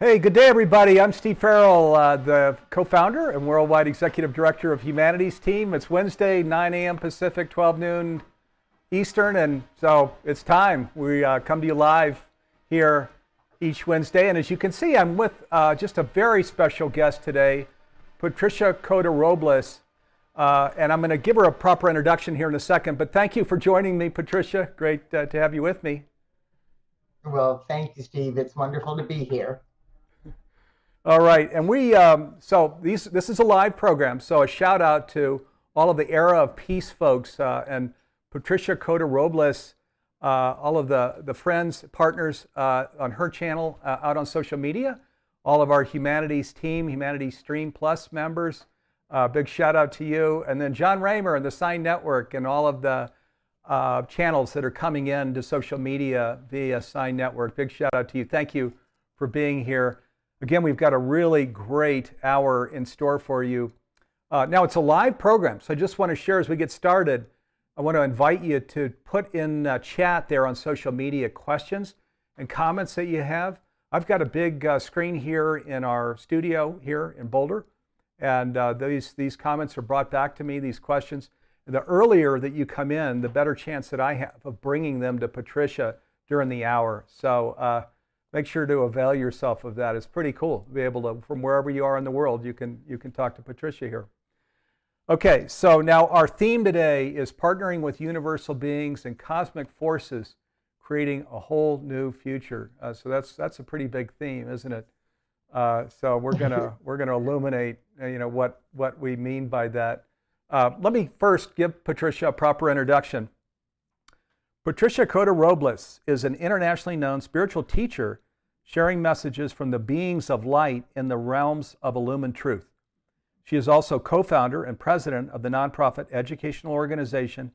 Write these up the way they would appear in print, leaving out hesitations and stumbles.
Hey, good day, everybody. I'm Steve Farrell, the co-founder and worldwide executive director of Humanities Team. It's Wednesday, 9 a.m. Pacific, 12 noon Eastern, and so it's time. We come to you live here each Wednesday, and as you can see, I'm with just a very special guest today, Patricia Cota-Robles, and I'm going to give her a proper introduction here in a second, but thank you for joining me, Patricia. Great to have you with me. Well, thank you, Steve. It's wonderful to be here. All right, and this is a live program, so a shout out to all of the Era of Peace folks and Patricia Cota-Robles, all of the friends, partners on her channel out on social media, all of our Humanities Team, Humanities Stream Plus members, big shout out to you, and then John Raymer and the Sign Network and all of the channels that are coming in to social media via Sign Network. Big shout out to you. Thank you for being here. Again, we've got a really great hour in store for you. Now, it's a live program, so I just want to share as we get started, I want to invite you to put in chat there on social media questions and comments that you have. I've got a big screen here in our studio here in Boulder, and these comments are brought back to me, these questions. The earlier that you come in, the better chance that I have of bringing them to Patricia during the hour. So make sure to avail yourself of that. It's pretty cool to be able to, from wherever you are in the world, you can talk to Patricia here. Okay, so now our theme today is partnering with universal beings and cosmic forces, creating a whole new future. So that's a pretty big theme, isn't it? So we're gonna illuminate, what we mean by that. Let me first give Patricia a proper introduction. Patricia Cota-Robles is an internationally known spiritual teacher sharing messages from the beings of light in the realms of illumined truth. She is also co-founder and president of the nonprofit educational organization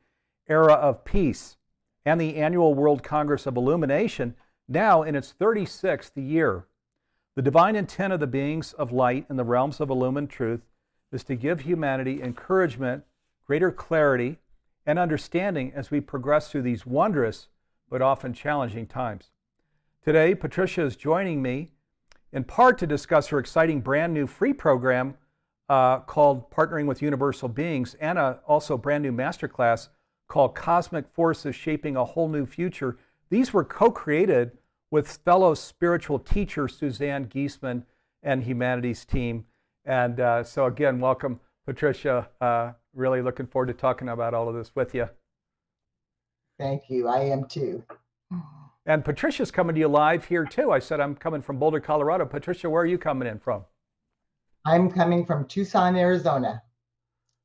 Era of Peace and the annual World Congress of Illumination, now in its 36th year. The divine intent of the beings of light in the realms of illumined truth is to give humanity encouragement, greater clarity, and understanding as we progress through these wondrous but often challenging times. Today, Patricia is joining me in part to discuss her exciting brand new free program called Partnering with Universal Beings, and also brand new masterclass called Cosmic Forces Shaping a Whole New Future. These were co-created with fellow spiritual teacher Suzanne Giesemann and Humanities Team. And so again, welcome, Patricia. Really looking forward to talking about all of this with you. Thank you. I am too. And Patricia's coming to you live here too. I said I'm coming from Boulder, Colorado. Patricia, where are you coming in from? I'm coming from Tucson, Arizona.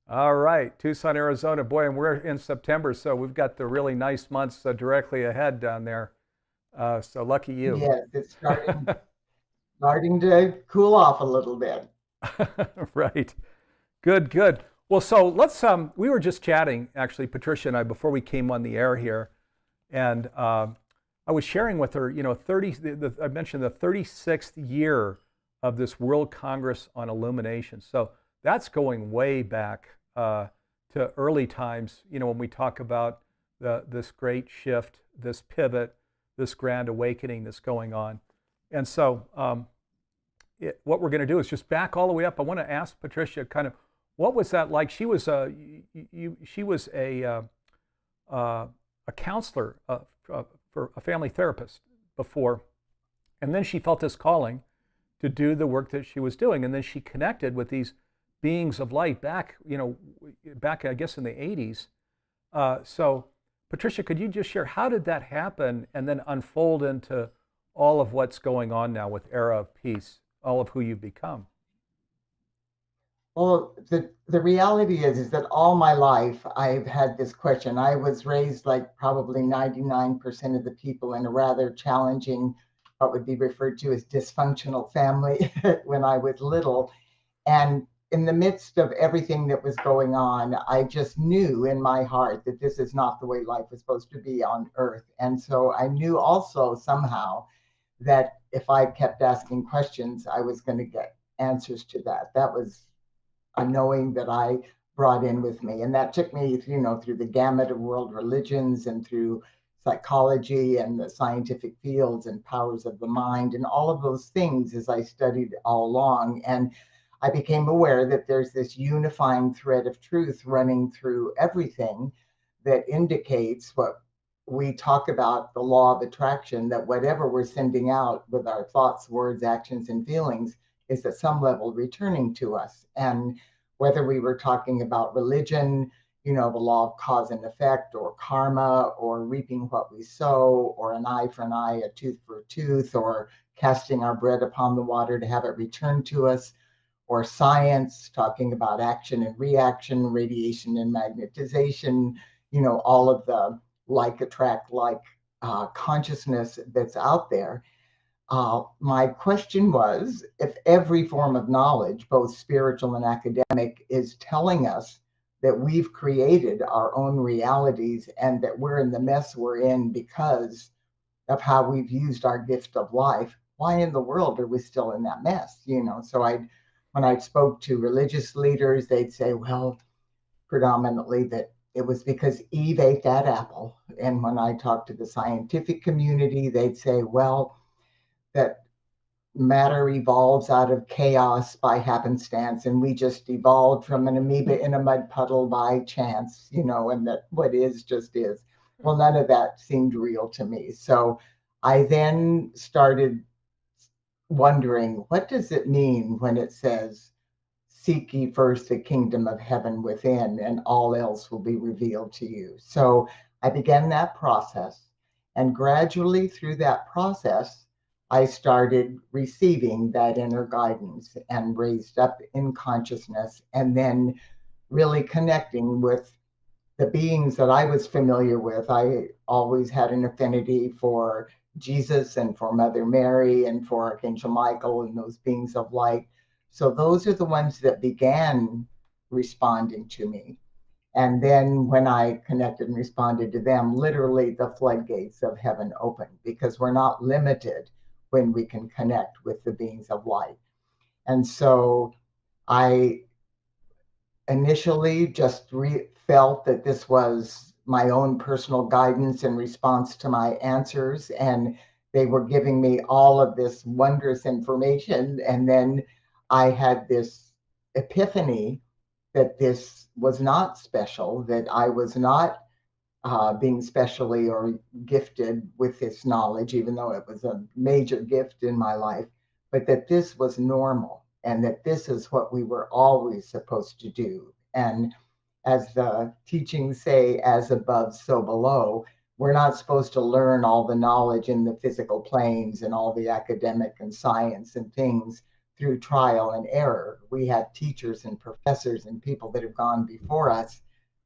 All right, Tucson, Arizona. Boy, and we're in September, so we've got the really nice months directly ahead down there. So lucky you. Yes, it's starting to cool off a little bit. Right. Good, good. Well, so let's, we were just chatting, actually, Patricia and I, before we came on the air here, and I was sharing with her, I mentioned the 36th year of this World Congress on Illumination. So that's going way back to early times, when we talk about this great shift, this pivot, this grand awakening that's going on. And so what we're going to do is just back all the way up. I want to ask Patricia kind of, what was that like? She was a counselor for a family therapist before, and then she felt this calling to do the work that she was doing, and then she connected with these beings of light back I guess in the 80s. So Patricia, could you just share, how did that happen and then unfold into all of what's going on now with Era of Peace, all of who you've become? Well, the reality is that all my life I've had this question. I was raised like probably 99% of the people in a rather challenging, what would be referred to as dysfunctional family when I was little. And in the midst of everything that was going on, I just knew in my heart that this is not the way life was supposed to be on Earth. And so I knew also somehow that if I kept asking questions, I was going to get answers to that. That was a knowing that I brought in with me. And that took me, through the gamut of world religions and through psychology and the scientific fields and powers of the mind and all of those things as I studied all along. And I became aware that there's this unifying thread of truth running through everything that indicates what we talk about, the law of attraction, that whatever we're sending out with our thoughts, words, actions, and feelings is at some level returning to us. And whether we were talking about religion, the law of cause and effect, or karma, or reaping what we sow, or an eye for an eye, a tooth for a tooth, or casting our bread upon the water to have it returned to us, or science, talking about action and reaction, radiation and magnetization, all of the like attract like consciousness that's out there. My question was, if every form of knowledge, both spiritual and academic, is telling us that we've created our own realities and that we're in the mess we're in because of how we've used our gift of life, why in the world are we still in that mess? So when I spoke to religious leaders, they'd say, well, predominantly that it was because Eve ate that apple. And when I talked to the scientific community, they'd say, well, that matter evolves out of chaos by happenstance, and we just evolved from an amoeba in a mud puddle by chance, and that what is just is. Well, none of that seemed real to me. So I then started wondering, what does it mean when it says, seek ye first the kingdom of heaven within, and all else will be revealed to you? So I began that process, and gradually through that process, I started receiving that inner guidance and raised up in consciousness, and then really connecting with the beings that I was familiar with. I always had an affinity for Jesus and for Mother Mary and for Archangel Michael and those beings of light. So those are the ones that began responding to me. And then when I connected and responded to them, literally the floodgates of heaven opened, because we're not limited when we can connect with the beings of light. And so I initially just felt that this was my own personal guidance in response to my answers, and they were giving me all of this wondrous information. And then I had this epiphany that this was not special, that I was not being specially or gifted with this knowledge, even though it was a major gift in my life, but that this was normal and that this is what we were always supposed to do. And as the teachings say, as above, so below, we're not supposed to learn all the knowledge in the physical planes and all the academic and science and things through trial and error. We have teachers and professors and people that have gone before us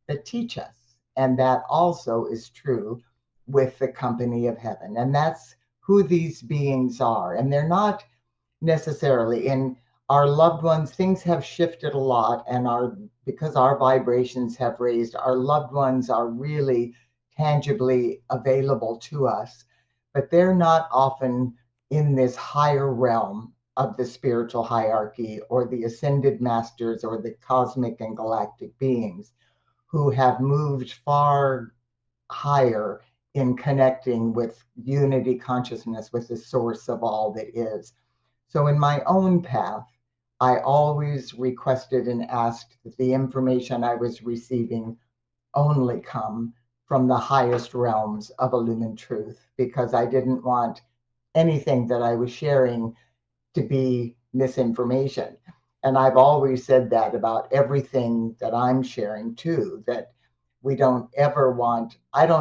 that teach us. And that also is true with the company of heaven. And that's who these beings are. And they're not necessarily in our loved ones. Things have shifted a lot, and because our vibrations have raised, our loved ones are really tangibly available to us, but they're not often in this higher realm of the spiritual hierarchy or the ascended masters or the cosmic and galactic beings who have moved far higher in connecting with unity consciousness, with the source of all that is. So in my own path, I always requested and asked that the information I was receiving only come from the highest realms of illumined truth, because I didn't want anything that I was sharing to be misinformation. And I've always said that about everything that I'm sharing too, that I don't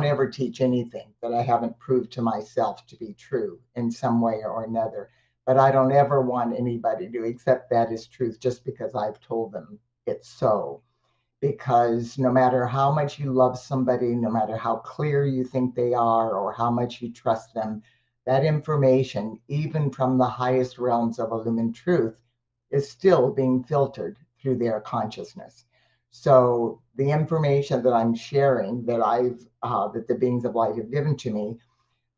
ever teach anything that I haven't proved to myself to be true in some way or another. But I don't ever want anybody to accept that as truth just because I've told them it's so. Because no matter how much you love somebody, no matter how clear you think they are, or how much you trust them, that information, even from the highest realms of illumined truth, is still being filtered through their consciousness. So the information that I'm sharing, that the beings of light have given to me,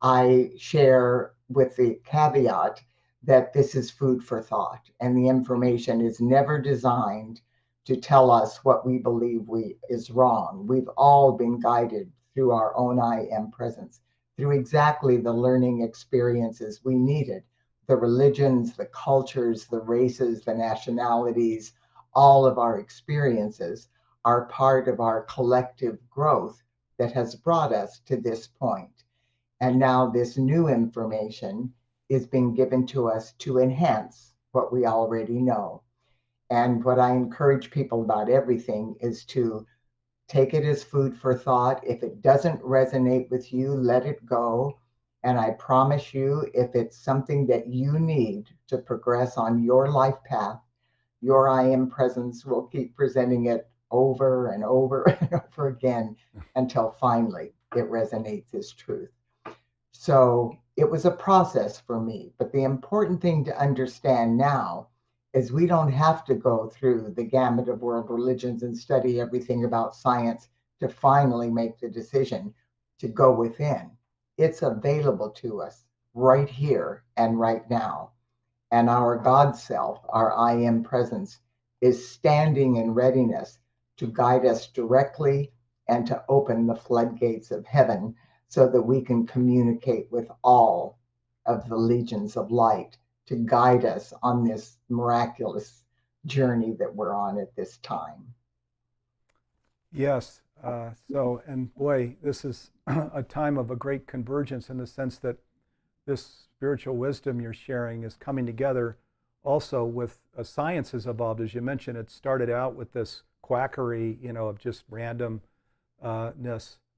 I share with the caveat that this is food for thought, and the information is never designed to tell us what we believe is wrong. We've all been guided through our own I am presence, through exactly the learning experiences we needed. The religions, the cultures, the races, the nationalities, all of our experiences are part of our collective growth that has brought us to this point. And now this new information is being given to us to enhance what we already know. And what I encourage people about everything is to take it as food for thought. If it doesn't resonate with you, let it go. And I promise you, if it's something that you need to progress on your life path, your I am presence will keep presenting it over and over and over again until finally it resonates as truth. So it was a process for me. But the important thing to understand now is we don't have to go through the gamut of world religions and study everything about science to finally make the decision to go within. It's available to us right here and right now. And our God self, our I am presence, is standing in readiness to guide us directly and to open the floodgates of heaven so that we can communicate with all of the legions of light to guide us on this miraculous journey that we're on at this time. Yes. And boy, this is a time of a great convergence in the sense that this spiritual wisdom you're sharing is coming together also with science has evolved. As you mentioned, it started out with this quackery, of just randomness.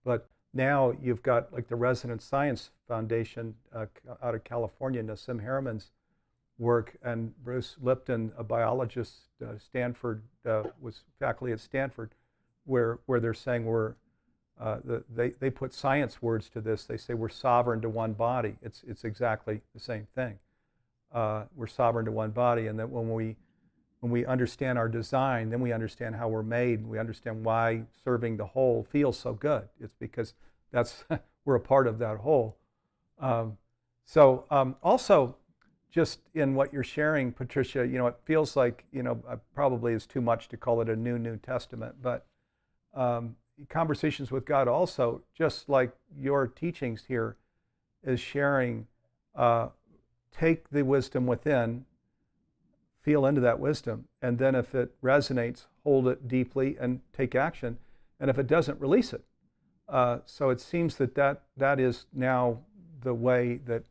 But now you've got like the Resonance Science Foundation out of California, Nassim Haramehn's work, and Bruce Lipton, a biologist, Stanford, was faculty at Stanford, where they're saying they put science words to this. They say we're sovereign to one body. It's exactly the same thing. We're sovereign to one body, and that when we understand our design, then we understand how we're made, and we understand why serving the whole feels so good. It's because we're a part of that whole. Also, just in what you're sharing, Patricia, it feels like, probably is too much to call it a New Testament, but conversations with God also, just like your teachings here, is sharing, take the wisdom within, feel into that wisdom, and then if it resonates, hold it deeply and take action, and if it doesn't, release it. So it seems that is now the way that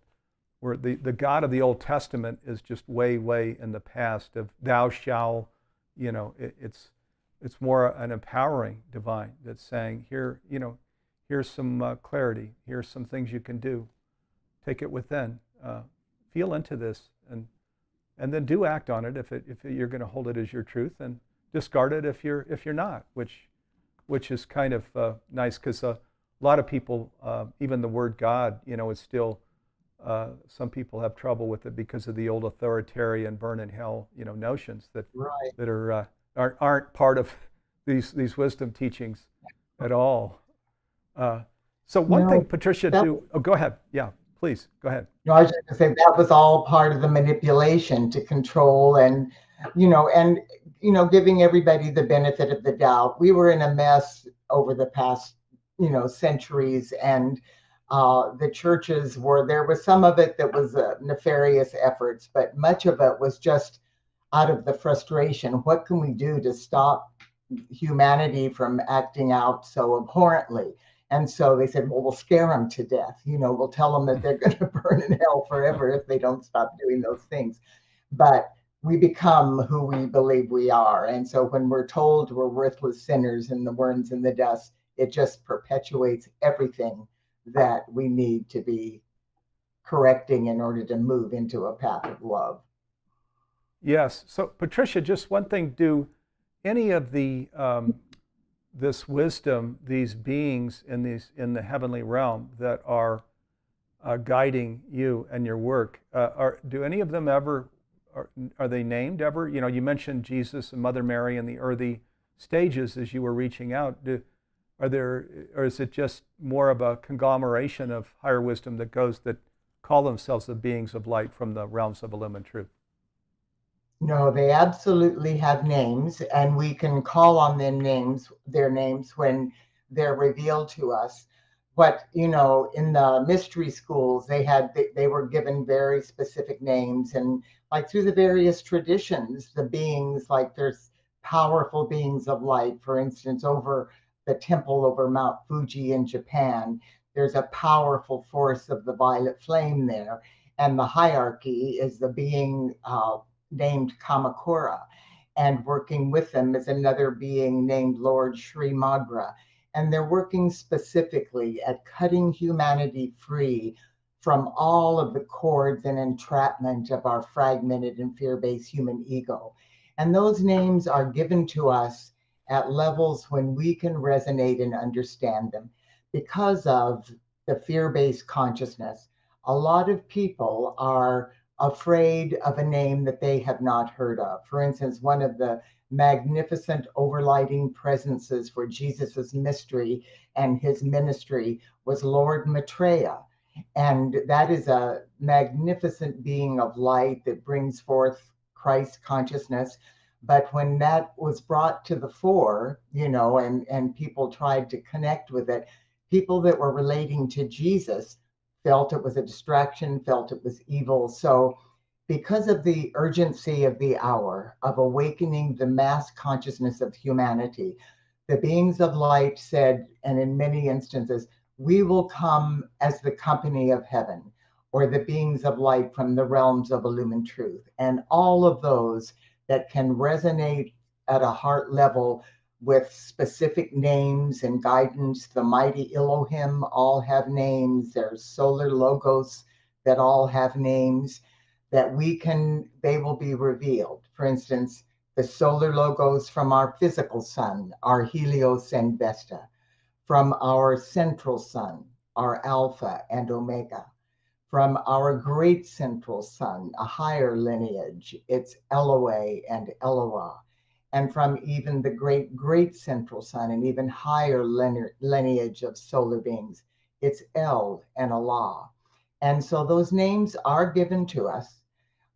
where the God of the Old Testament is just way in the past of thou shall, it's more an empowering divine that's saying here, here's some clarity, here's some things you can do, take it within, feel into this, and then do act on it if you're going to hold it as your truth, and discard it if you're not, which is kind of nice, because a lot of people, even the word God, is still, some people have trouble with it because of the old authoritarian burn in hell, notions that Right. that aren't part of these wisdom teachings at all. So one thing, Patricia, go ahead. Yeah, please go ahead. No, I was just going to say that was all part of the manipulation to control and giving everybody the benefit of the doubt. We were in a mess over the past, centuries, and the churches there was some of it that was nefarious efforts, but much of it was just out of the frustration. What can we do to stop humanity from acting out so abhorrently? And so they said, well, we'll scare them to death. We'll tell them that they're going to burn in hell forever if they don't stop doing those things. But we become who we believe we are. And so when we're told we're worthless sinners and the worms in the dust, it just perpetuates everything that we need to be correcting in order to move into a path of love. Yes. So Patricia, just one thing, do any of the this wisdom, these beings in the heavenly realm that are guiding you and your work, do any of them ever, are they named ever? You mentioned Jesus and Mother Mary in the early stages as you were reaching out. Or is it just more of a conglomeration of higher wisdom that call themselves the beings of light from the realms of illumined truth? No, they absolutely have names, and we can call on their names when they're revealed to us. what, in the mystery schools, they were given very specific names, and like through the various traditions, the beings, like there's powerful beings of light, for instance, over the temple over Mount Fuji in Japan. There's a powerful force of the violet flame there, and the hierarchy is the being named Kamakura, and working with them is another being named Lord Sri Magra, and they're working specifically at cutting humanity free from all of the cords and entrapment of our fragmented and fear-based human ego. And those names are given to us at levels when we can resonate and understand them. Because of the fear-based consciousness, a lot of people are afraid of a name that they have not heard of. For instance, one of the magnificent overlighting presences for Jesus's mystery and his ministry was Lord Maitreya. And that is a magnificent being of light that brings forth Christ consciousness. But when that was brought to the fore, and people tried to connect with it, people that were relating to Jesus felt it was a distraction, felt it was evil. So because of the urgency of the hour of awakening the mass consciousness of humanity, the beings of light said, and in many instances, we will come as the company of heaven, or the beings of light from the realms of illumined truth. And all of those that can resonate at a heart level with specific names and guidance. The mighty Elohim all have names. There's solar logos that all have names that they will be revealed. For instance, the solar logos from our physical sun are Helios and Vesta, from our central sun are Alpha and Omega, from our great central sun, a higher lineage, it's Eloah and Eloah, and from even the great central sun, an even higher lineage of solar beings, it's El and Allah. And so those names are given to us.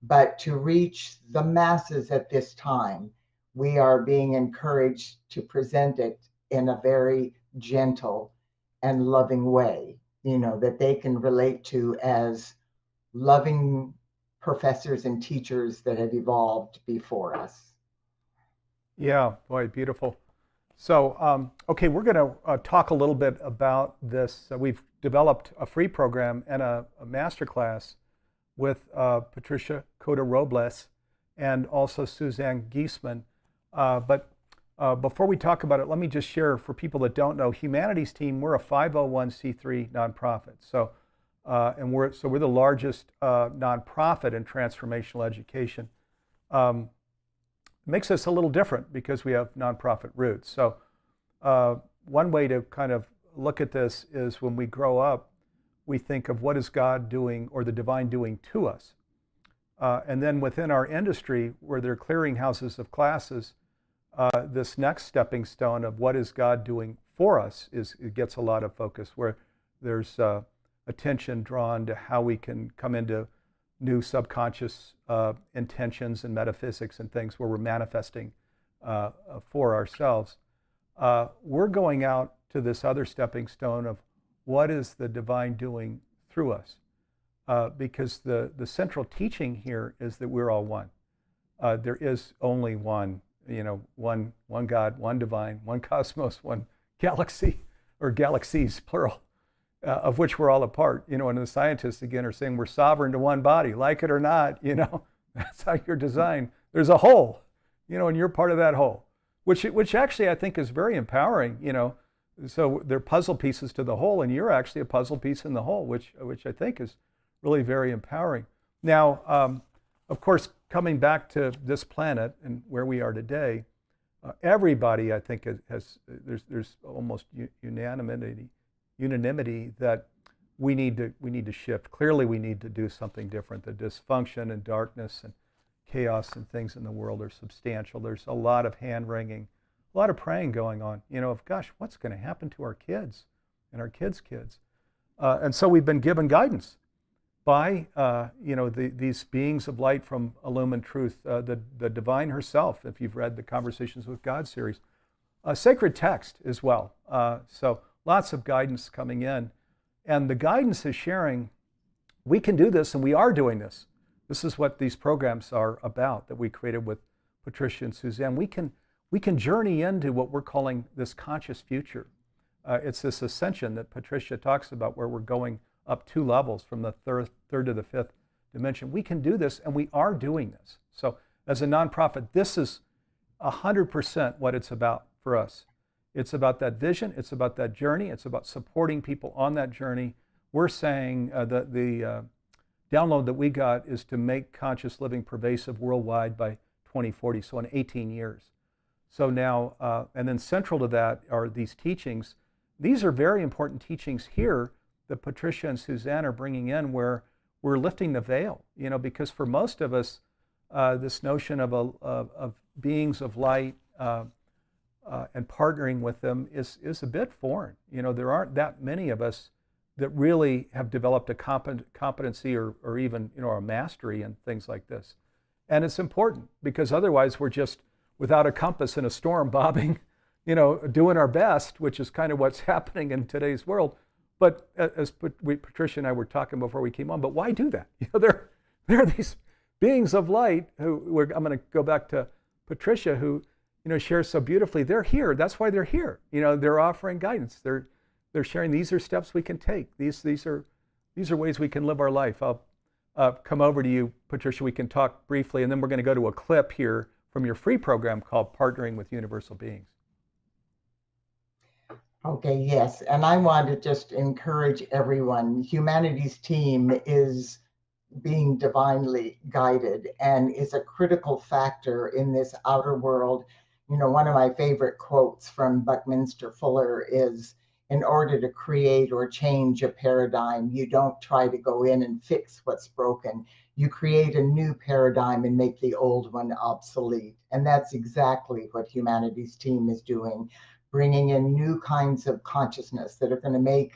But to reach the masses at this time, we are being encouraged to present it in a very gentle and loving way, that they can relate to as loving professors and teachers that have evolved before us. Yeah, boy, beautiful. So, okay, we're going to talk a little bit about this. We've developed a free program and a masterclass with Patricia Cota-Robles and also Suzanne Giesman. But before we talk about it, let me just share for people that don't know, Humanities Team, we're a 501c3 nonprofit. So, we're the largest nonprofit in transformational education. Makes us a little different because we have nonprofit roots. So one way to kind of look at this is when we grow up, we think of what is God doing or the divine doing to us. And then within our industry, where they're clearinghouses of classes, this next stepping stone of what is God doing for us it gets a lot of focus, where there's attention drawn to how we can come into new subconscious intentions and metaphysics and things where we're manifesting for ourselves. We're going out to this other stepping stone of what is the divine doing through us? Because the central teaching here is that we're all one. There is only one, one God, one divine, one cosmos, one galaxy, or galaxies, plural, of which we're all a part. And the scientists, again, are saying we're sovereign to one body, like it or not, that's how you're designed. There's a whole, and you're part of that whole, which actually I think is very empowering, So they're puzzle pieces to the whole, and you're actually a puzzle piece in the whole, which I think is really very empowering. Now, of course, coming back to this planet and where we are today, everybody, I think, there's almost unanimity that we need to shift. Clearly, we need to do something different. The dysfunction and darkness and chaos and things in the world are substantial. There's a lot of hand-wringing, a lot of praying going on, of gosh, what's going to happen to our kids and our kids' kids? And so we've been given guidance by, these beings of light from Illumined Truth, the divine herself, if you've read the Conversations with God series, sacred text as well. So lots of guidance coming in. And the guidance is sharing, we can do this and we are doing this. This is what these programs are about that we created with Patricia and Suzanne. We can journey into what we're calling this conscious future. It's this ascension that Patricia talks about where we're going up 2 levels from the third to the 5th dimension. We can do this and we are doing this. So as a nonprofit, this is 100% what it's about for us. It's about that vision, it's about that journey, it's about supporting people on that journey. We're saying the download that we got is to make conscious living pervasive worldwide by 2040, so in 18 years. So now, and then central to that are these teachings. These are very important teachings here that Patricia and Suzanne are bringing in where we're lifting the veil, because for most of us, this notion of beings of light and partnering with them is a bit foreign. There aren't that many of us that really have developed a competency or even a mastery in things like this. And it's important because otherwise we're just without a compass in a storm, bobbing, doing our best, which is kind of what's happening in today's world. But as Patricia and I were talking before we came on, but why do that? There are these beings of light who I'm going to go back to Patricia, who shares so beautifully. They're here. That's why they're here. They're offering guidance. They're sharing. These are steps we can take. These are ways we can live our life. I'll come over to you, Patricia. We can talk briefly, and then we're going to go to a clip here from your free program called Partnering with Universal Beings. Okay, yes. And I want to just encourage everyone. Humanity's team is being divinely guided and is a critical factor in this outer world. One of my favorite quotes from Buckminster Fuller is, in order to create or change a paradigm, you don't try to go in and fix what's broken. You create a new paradigm and make the old one obsolete. And that's exactly what Humanity's team is doing, bringing in new kinds of consciousness that are going to make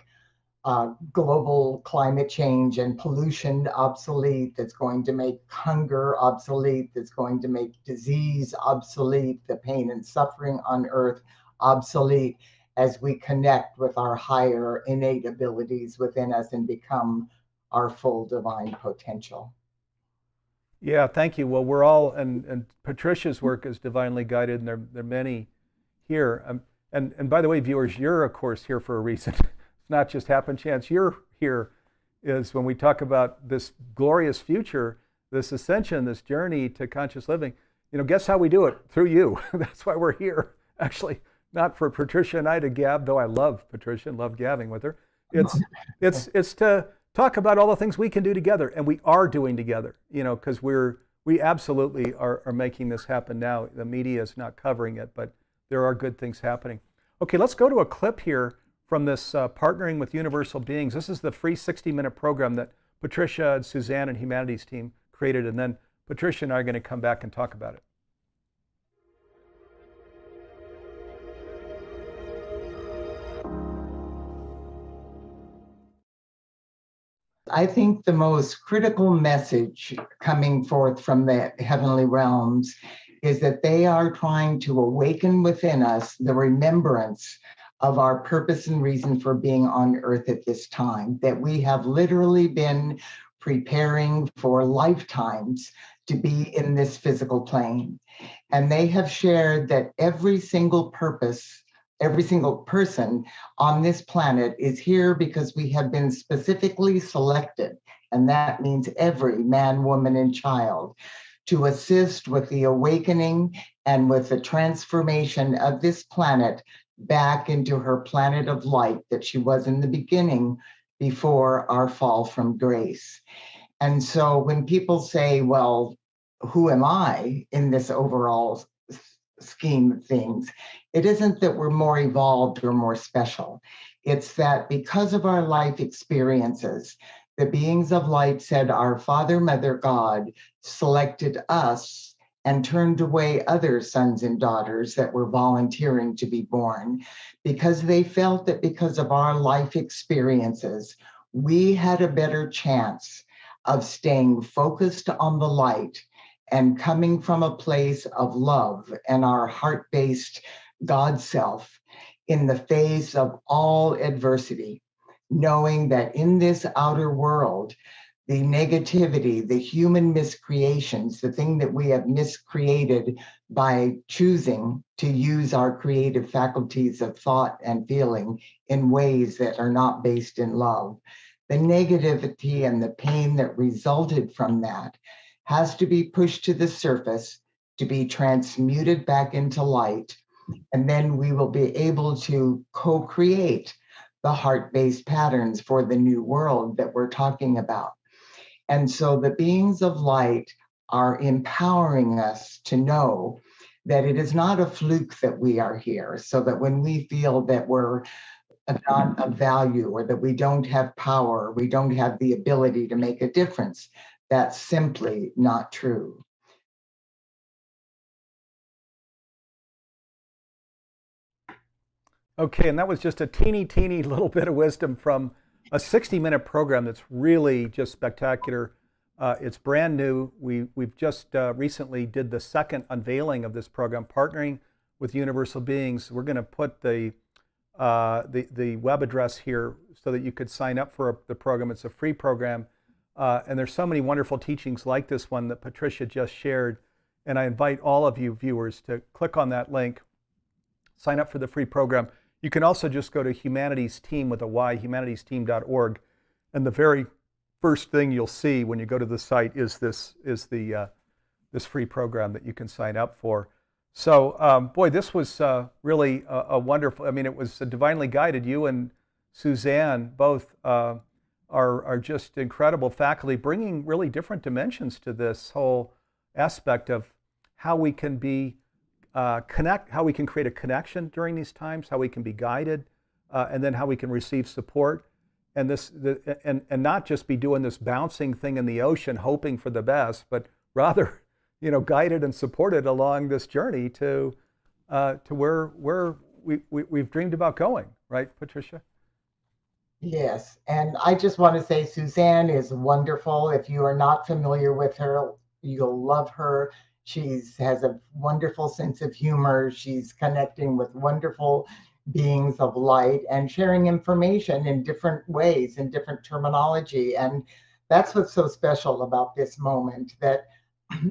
global climate change and pollution obsolete, that's going to make hunger obsolete, that's going to make disease obsolete, the pain and suffering on earth obsolete, as we connect with our higher innate abilities within us and become our full divine potential. Yeah, thank you. Well, we're all, and Patricia's work is divinely guided, and there are many here. And by the way, viewers, you're of course here for a reason. It's not just happen chance. You're here is when we talk about this glorious future, this ascension, this journey to conscious living. Guess how we do it? Through you. That's why we're here. Actually, not for Patricia and I to gab, though I love Patricia and love gabbing with her. It's to talk about all the things we can do together, and we are doing together. Because we absolutely are making this happen now. The media is not covering it, but there are good things happening. Okay, let's go to a clip here from this Partnering with Universal Beings. This is the free 60-minute program that Patricia and Suzanne and Humanity's team created, and then Patricia and I are going to come back and talk about it. I think the most critical message coming forth from the heavenly realms is that they are trying to awaken within us the remembrance of our purpose and reason for being on earth at this time, that we have literally been preparing for lifetimes to be in this physical plane. And they have shared that every single person on this planet is here because we have been specifically selected, and that means every man, woman, and child, to assist with the awakening and with the transformation of this planet back into her planet of light that she was in the beginning before our fall from grace. And so when people say, well, who am I in this overall scheme of things? It isn't that we're more evolved or more special. It's that because of our life experiences, the beings of light said our Father, Mother, God selected us and turned away other sons and daughters that were volunteering to be born, because they felt that because of our life experiences, we had a better chance of staying focused on the light and coming from a place of love and our heart-based God self in the face of all adversity, knowing that in this outer world, the negativity, the human miscreations, the thing that we have miscreated by choosing to use our creative faculties of thought and feeling in ways that are not based in love. The negativity and the pain that resulted from that has to be pushed to the surface to be transmuted back into light. And then we will be able to co create the heart based patterns for the new world that we're talking about. And so the beings of light are empowering us to know that it is not a fluke that we are here, so that when we feel that we're not of value or that we don't have power, we don't have the ability to make a difference, that's simply not true. Okay, and that was just a teeny little bit of wisdom from a 60-minute program that's really just spectacular. It's brand new. We've just recently did the second unveiling of this program, partnering with Universal Beings. We're going to put the web address here so that you could sign up for the program. It's a free program, and there's so many wonderful teachings like this one that Patricia just shared. And I invite all of you viewers to click on that link, sign up for the free program. You can also just go to Humanities Team with a Y, humanitiesteam.org, and the very first thing you'll see when you go to the site is this free program that you can sign up for. So, boy, this was really a wonderful. I mean, it was divinely guided. You and Suzanne both are just incredible faculty, bringing really different dimensions to this whole aspect of how we can be how we can create a connection during these times, how we can be guided, and then how we can receive support, and and not just be doing this bouncing thing in the ocean, hoping for the best, but rather, guided and supported along this journey to where we've dreamed about going, right, Patricia? Yes, and I just want to say Suzanne is wonderful. If you are not familiar with her, you'll love her. She has a wonderful sense of humor. She's connecting with wonderful beings of light and sharing information in different ways, in different terminology. And that's what's so special about this moment, that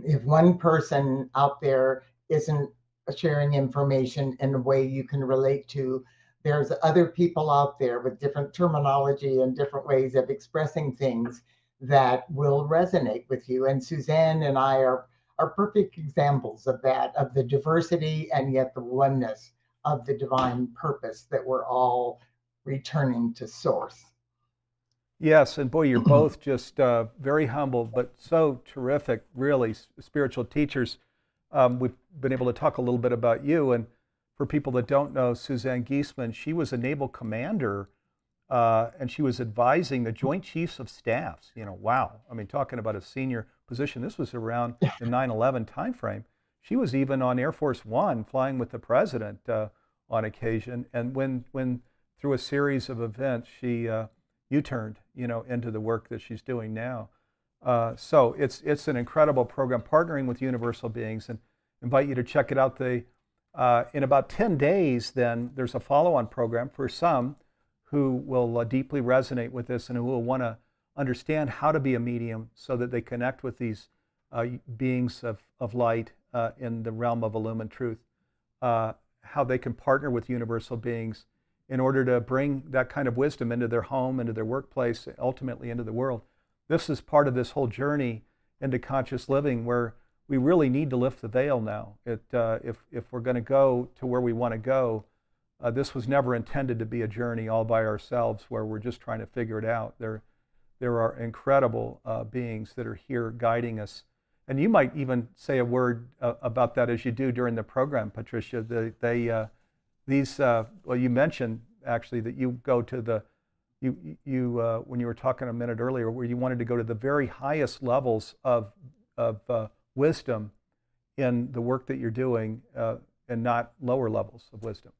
if one person out there isn't sharing information in a way you can relate to, there's other people out there with different terminology and different ways of expressing things that will resonate with you. And Suzanne and I are perfect examples of that, of the diversity and yet the oneness of the divine purpose that we're all returning to source. Yes, and boy, you're both just very humble, but so terrific, really spiritual teachers. We've been able to talk a little bit about you, and for people that don't know, Suzanne Giesman, she was a naval commander, and she was advising the Joint Chiefs of Staffs. Wow. I mean, talking about a senior position. This was around the 9/11 timeframe. She was even on Air Force One, flying with the president on occasion. And when through a series of events, she U-turned, into the work that she's doing now. So it's an incredible program, partnering with Universal Beings, and invite you to check it out. In about 10 days, then there's a follow-on program for some who will deeply resonate with this and who will want to understand how to be a medium so that they connect with these beings of light in the realm of illumined truth, how they can partner with Universal Beings in order to bring that kind of wisdom into their home, into their workplace, ultimately into the world. This is part of this whole journey into conscious living, where we really need to lift the veil now. If we're going to go to where we want to go, this was never intended to be a journey all by ourselves where we're just trying to figure it out. There are incredible beings that are here guiding us. And you might even say a word about that as you do during the program, Patricia. Well, you mentioned actually that you go to when you were talking a minute earlier, where you wanted to go to the very highest levels of wisdom in the work that you're doing, and not lower levels of wisdom.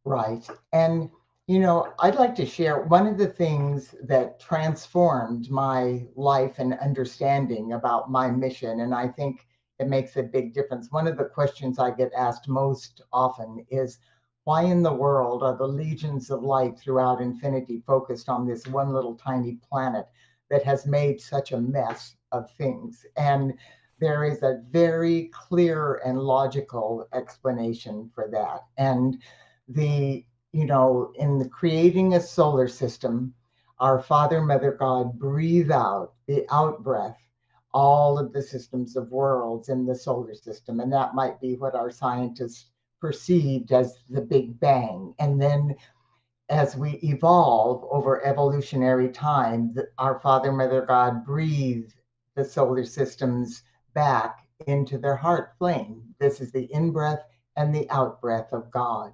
Right. And, I'd like to share one of the things that transformed my life and understanding about my mission. And I think it makes a big difference. One of the questions I get asked most often is, why in the world are the legions of light throughout infinity focused on this one little tiny planet that has made such a mess of things? And there is a very clear and logical explanation for that. And in the creating a solar system, our Father, Mother, God breathe out the out breath all of the systems of worlds in the solar system. And that might be what our scientists perceived as the Big Bang. And then as we evolve over evolutionary time, our Father, Mother, God breathe the solar systems back into their heart flame. This is the in-breath and the out-breath of God.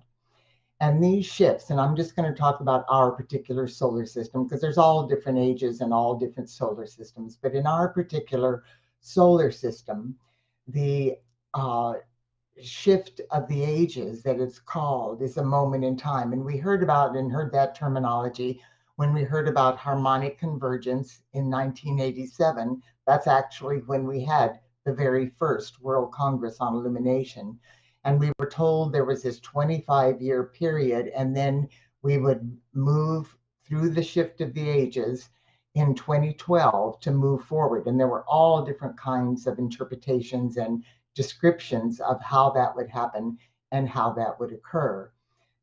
And these shifts, and I'm just going to talk about our particular solar system because there's all different ages and all different solar systems. But in our particular solar system, the shift of the ages that it's called is a moment in time. And we heard that terminology when we heard about harmonic convergence in 1987. That's actually when we had the very first World Congress on Illumination. And we were told there was this 25-year period, and then we would move through the shift of the ages in 2012 to move forward. And there were all different kinds of interpretations and descriptions of how that would happen and how that would occur.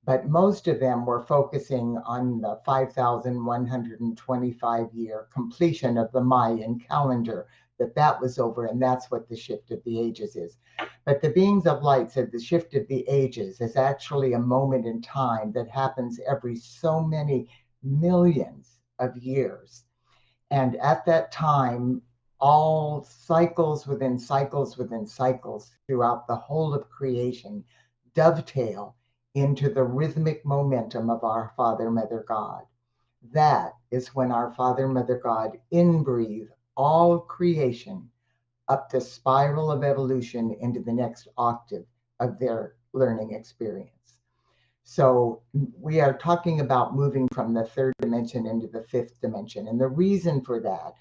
But most of them were focusing on the 5,125-year completion of the Mayan calendar, that was over, and that's what the shift of the ages is. But the beings of light said the shift of the ages is actually a moment in time that happens every so many millions of years. And at that time, all cycles within cycles within cycles throughout the whole of creation dovetail into the rhythmic momentum of our Father, Mother, God. That is when our Father, Mother, God inbreathe all creation up the spiral of evolution into the next octave of their learning experience. So we are talking about moving from the third dimension into the fifth dimension. And the reason for that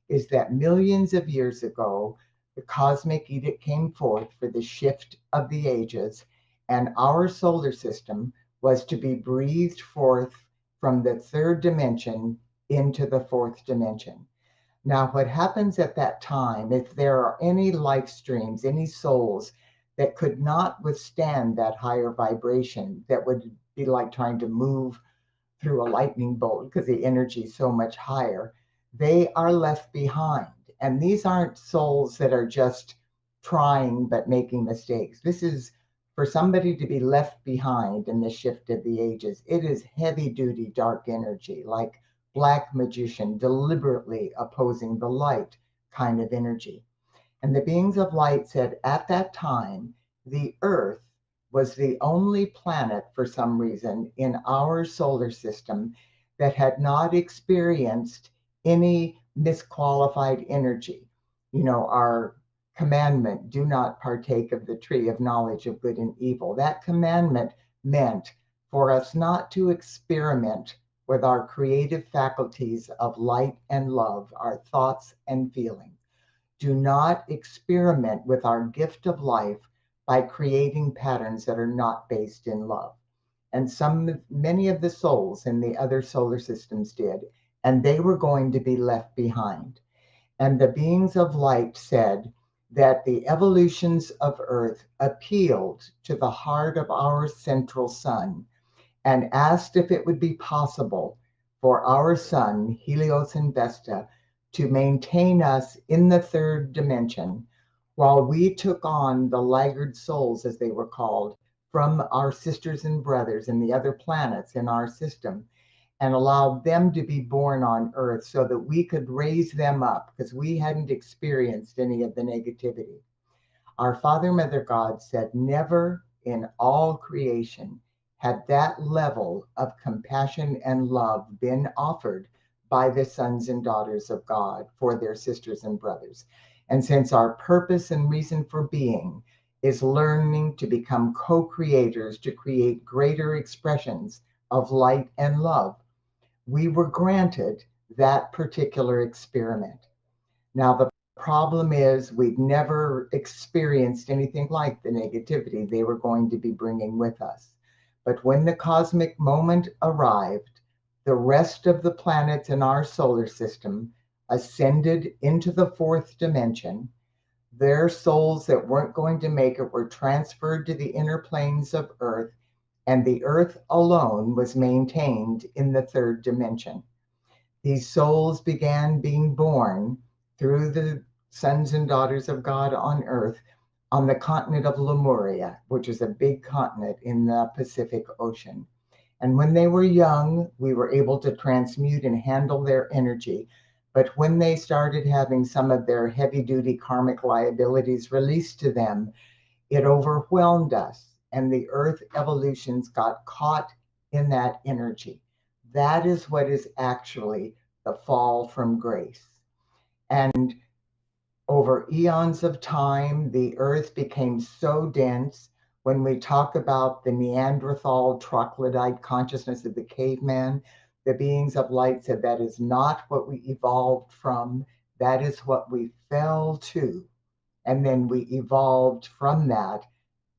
is that millions of years ago, the cosmic edict came forth for the shift of the ages, and our solar system was to be breathed forth from the third dimension into the fourth dimension. Now, what happens at that time, if there are any life streams, any souls that could not withstand that higher vibration, that would be like trying to move through a lightning bolt because the energy is so much higher, they are left behind. And these aren't souls that are just trying but making mistakes. This is for somebody to be left behind in the shift of the ages. It is heavy duty dark energy, like black magician deliberately opposing the light kind of energy. And the beings of light said at that time, the Earth was the only planet for some reason in our solar system that had not experienced any misqualified energy. Our commandment, do not partake of the tree of knowledge of good and evil. That commandment meant for us not to experiment with our creative faculties of light and love, our thoughts and feelings. Do not experiment with our gift of life by creating patterns that are not based in love. And many of the souls in the other solar systems did, and they were going to be left behind. And the beings of light said that the evolutions of Earth appealed to the heart of our central sun and asked if it would be possible for our sun, Helios and Vesta, to maintain us in the third dimension while we took on the laggard souls, as they were called, from our sisters and brothers in the other planets in our system, and allowed them to be born on Earth so that we could raise them up because we hadn't experienced any of the negativity. Our Father, Mother, God said, never in all creation had that level of compassion and love been offered by the sons and daughters of God for their sisters and brothers. And since our purpose and reason for being is learning to become co-creators to create greater expressions of light and love, we were granted that particular experiment. Now, the Problem is, we'd never experienced anything like the negativity they were going to be bringing with us. But when the cosmic moment arrived, the rest of the planets in our solar system ascended into the fourth dimension. Their souls that weren't going to make it were transferred to the inner planes of Earth, and the Earth alone was maintained in the third dimension. These souls began being born through the sons and daughters of God on Earth on the continent of Lemuria, which is a big continent in the Pacific Ocean. And when they were young, we were able to transmute and handle their energy. But when they started having some of their heavy duty karmic liabilities released to them, it overwhelmed us, and the Earth evolutions got caught in that energy. That is what is actually the fall from grace. And over eons of time, the Earth became so dense. When we talk about the Neanderthal troglodyte consciousness of the caveman, the beings of light said that is not what we evolved from, that is what we fell to. And then we evolved from that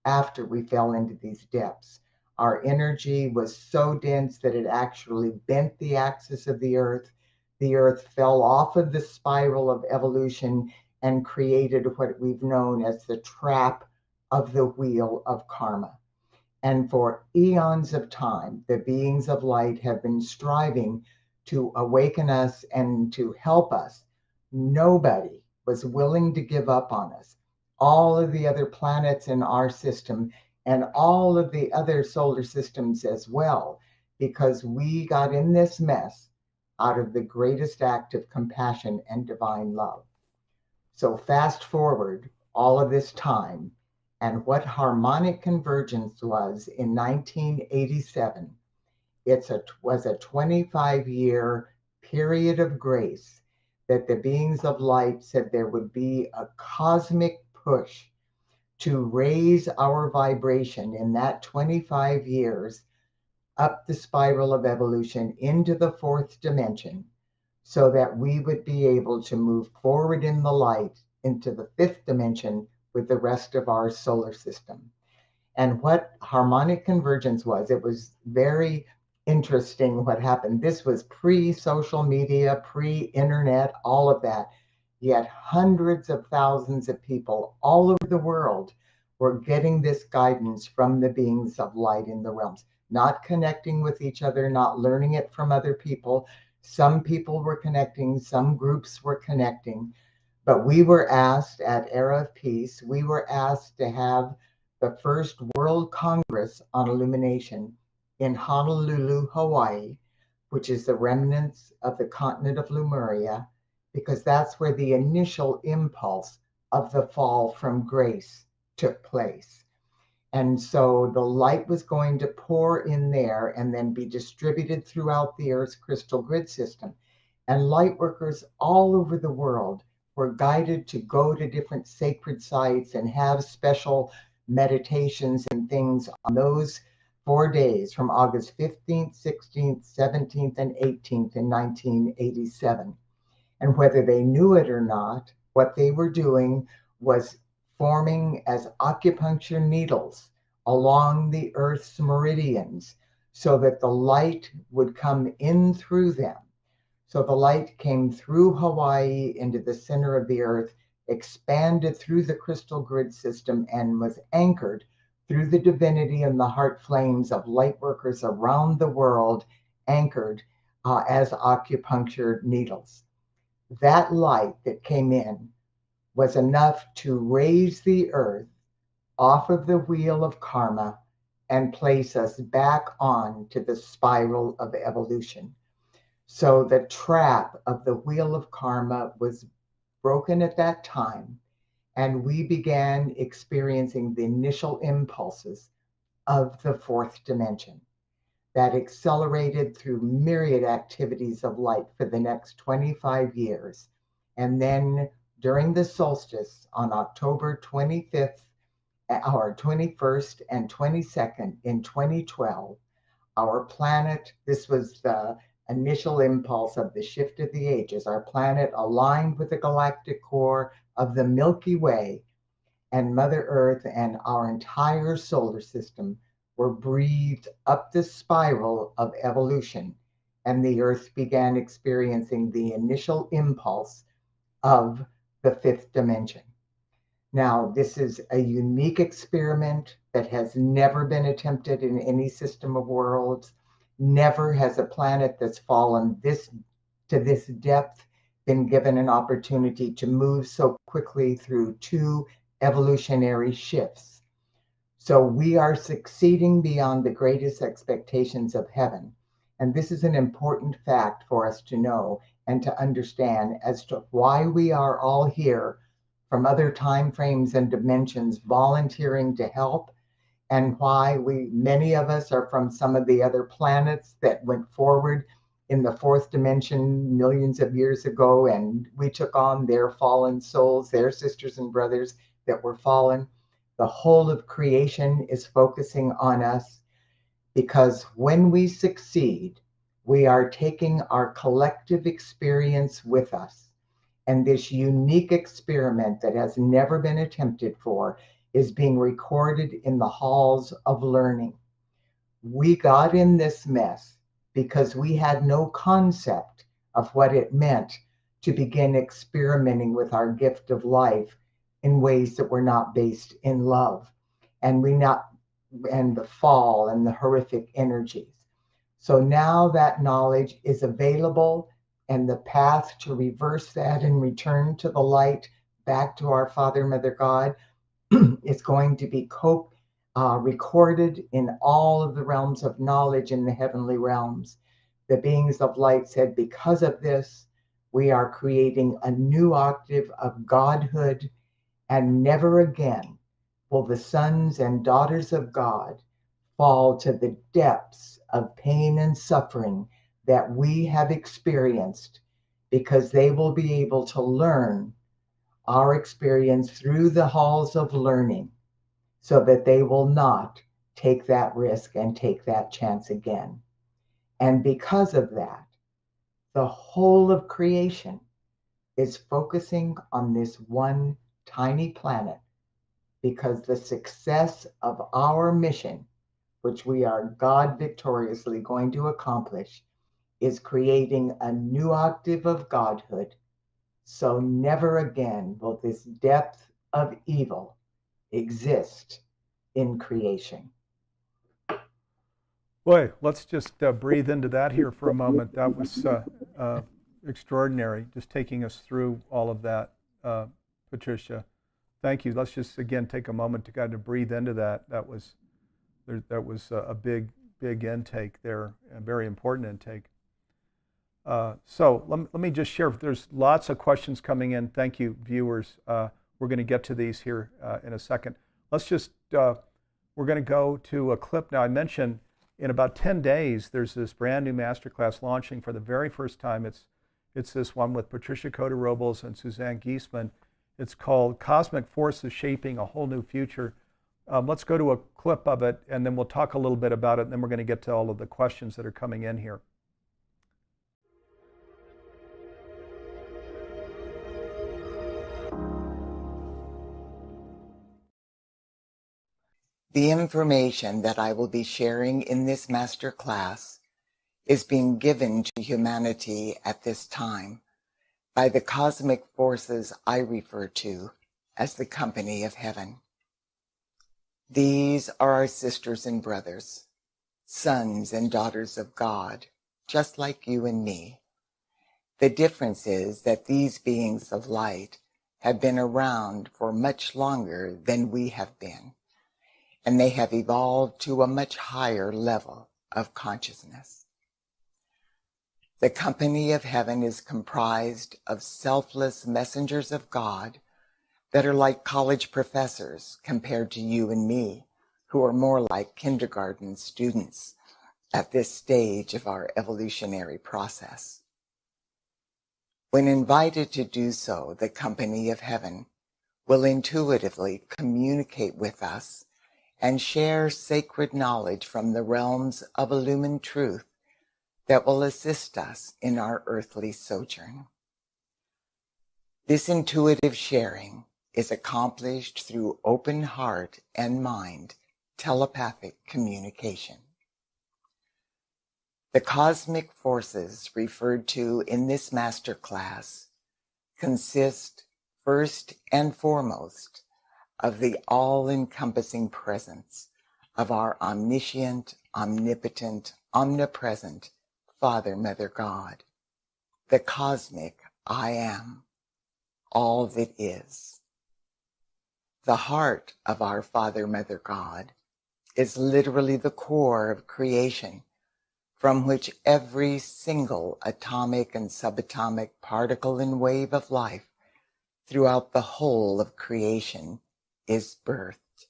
after we fell into these depths. Our energy was so dense that it actually bent the axis of the Earth. The Earth fell off of the spiral of evolution and created what we've known as the trap of the wheel of karma. And for eons of time, the beings of light have been striving to awaken us and to help us. Nobody was willing to give up on us. All of the other planets in our system and all of the other solar systems as well, because we got in this mess out of the greatest act of compassion and divine love. So fast forward all of this time, and what harmonic convergence was in 1987, was a 25-year period of grace that the beings of light said there would be a cosmic push to raise our vibration in that 25 years up the spiral of evolution into the fourth dimension, so that we would be able to move forward in the light into the fifth dimension with the rest of our solar system. And what harmonic convergence was, it was very interesting what happened. This was pre-social media, pre-internet, all of that. Yet hundreds of thousands of people all over the world were getting this guidance from the beings of light in the realms, not connecting with each other, not learning it from other people. Some people were connecting, some groups were connecting, but we were asked at Era of Peace, we were asked to have the first World Congress on Illumination in Honolulu, Hawaii, which is the remnants of the continent of Lemuria, because that's where the initial impulse of the fall from grace took place. And so the light was going to pour in there and then be distributed throughout the Earth's crystal grid system. And light workers all over the world were guided to go to different sacred sites and have special meditations and things on those 4 days from August 15th, 16th, 17th, and 18th in 1987. And whether they knew it or not, what they were doing was forming as acupuncture needles along the Earth's meridians so that the light would come in through them. So the light came through Hawaii into the center of the Earth, expanded through the crystal grid system, and was anchored through the divinity and the heart flames of light workers around the world, anchored as acupuncture needles. That light that came in was enough to raise the Earth off of the wheel of karma and place us back on to the spiral of evolution. So the trap of the wheel of karma was broken at that time, and we began experiencing the initial impulses of the fourth dimension that accelerated through myriad activities of light for the next 25 years. And then during the solstice on October 25th, or 21st and 22nd in 2012, our planet, this was the initial impulse of the shift of the ages, our planet aligned with the galactic core of the Milky Way, and Mother Earth and our entire solar system were breathed up the spiral of evolution, and the Earth began experiencing the initial impulse of the fifth dimension. Now, this is a unique experiment that has never been attempted in any system of worlds. Never has a planet that's fallen to this depth been given an opportunity to move so quickly through two evolutionary shifts. So we are succeeding beyond the greatest expectations of heaven. And this is an important fact for us to know and to understand as to why we are all here from other time frames and dimensions volunteering to help, and why many of us are from some of the other planets that went forward in the fourth dimension millions of years ago, and we took on their fallen souls, their sisters and brothers that were fallen. The whole of creation is focusing on us, because when we succeed, we are taking our collective experience with us. And this unique experiment that has never been attempted for is being recorded in the halls of learning. We got in this mess because we had no concept of what it meant to begin experimenting with our gift of life in ways that were not based in love, and the fall and the horrific energies. So now that knowledge is available, and the path to reverse that and return to the light back to our Father, Mother God is going to be recorded in all of the realms of knowledge in the heavenly realms. The beings of light said, because of this, we are creating a new octave of godhood, and never again will the sons and daughters of God fall to the depths of pain and suffering that we have experienced, because they will be able to learn our experience through the halls of learning, so that they will not take that risk and take that chance again. And because of that, the whole of creation is focusing on this one tiny planet, because the success of our mission, which we are God victoriously going to accomplish, is creating a new octave of godhood. So never again will this depth of evil exist in creation. Boy, let's just breathe into that here for a moment. That was extraordinary, just taking us through all of that, Patricia. Thank you. Let's just again take a moment to kind of breathe into that. That was a big intake there, a very important intake. So let me just share. There's lots of questions coming in. Thank you, viewers. We're going to get to these here in a second. Let's just, we're going to go to a clip now. I mentioned in about 10 days, there's this brand new masterclass launching for the very first time. It's this one with Patricia Cota-Robles and Suzanne Giesman. It's called Cosmic Forces Shaping a Whole New Future. Let's go to a clip of it, and then we'll talk a little bit about it, and then we're going to get to all of the questions that are coming in here. The information that I will be sharing in this master class is being given to humanity at this time by the cosmic forces I refer to as the company of heaven. These are our sisters and brothers, sons and daughters of God, just like you and me. The difference is that these beings of light have been around for much longer than we have been, and they have evolved to a much higher level of consciousness. The company of heaven is comprised of selfless messengers of God that are like college professors compared to you and me, who are more like kindergarten students at this stage of our evolutionary process. When invited to do so, the company of heaven will intuitively communicate with us and share sacred knowledge from the realms of illumined truth that will assist us in our earthly sojourn. This intuitive sharing is accomplished through open heart and mind telepathic communication. The cosmic forces referred to in this masterclass consist first and foremost of the all-encompassing presence of our omniscient, omnipotent, omnipresent Father, Mother God, the cosmic I Am, all that is. The heart of our Father, Mother God is literally the core of creation, from which every single atomic and subatomic particle and wave of life throughout the whole of creation is birthed.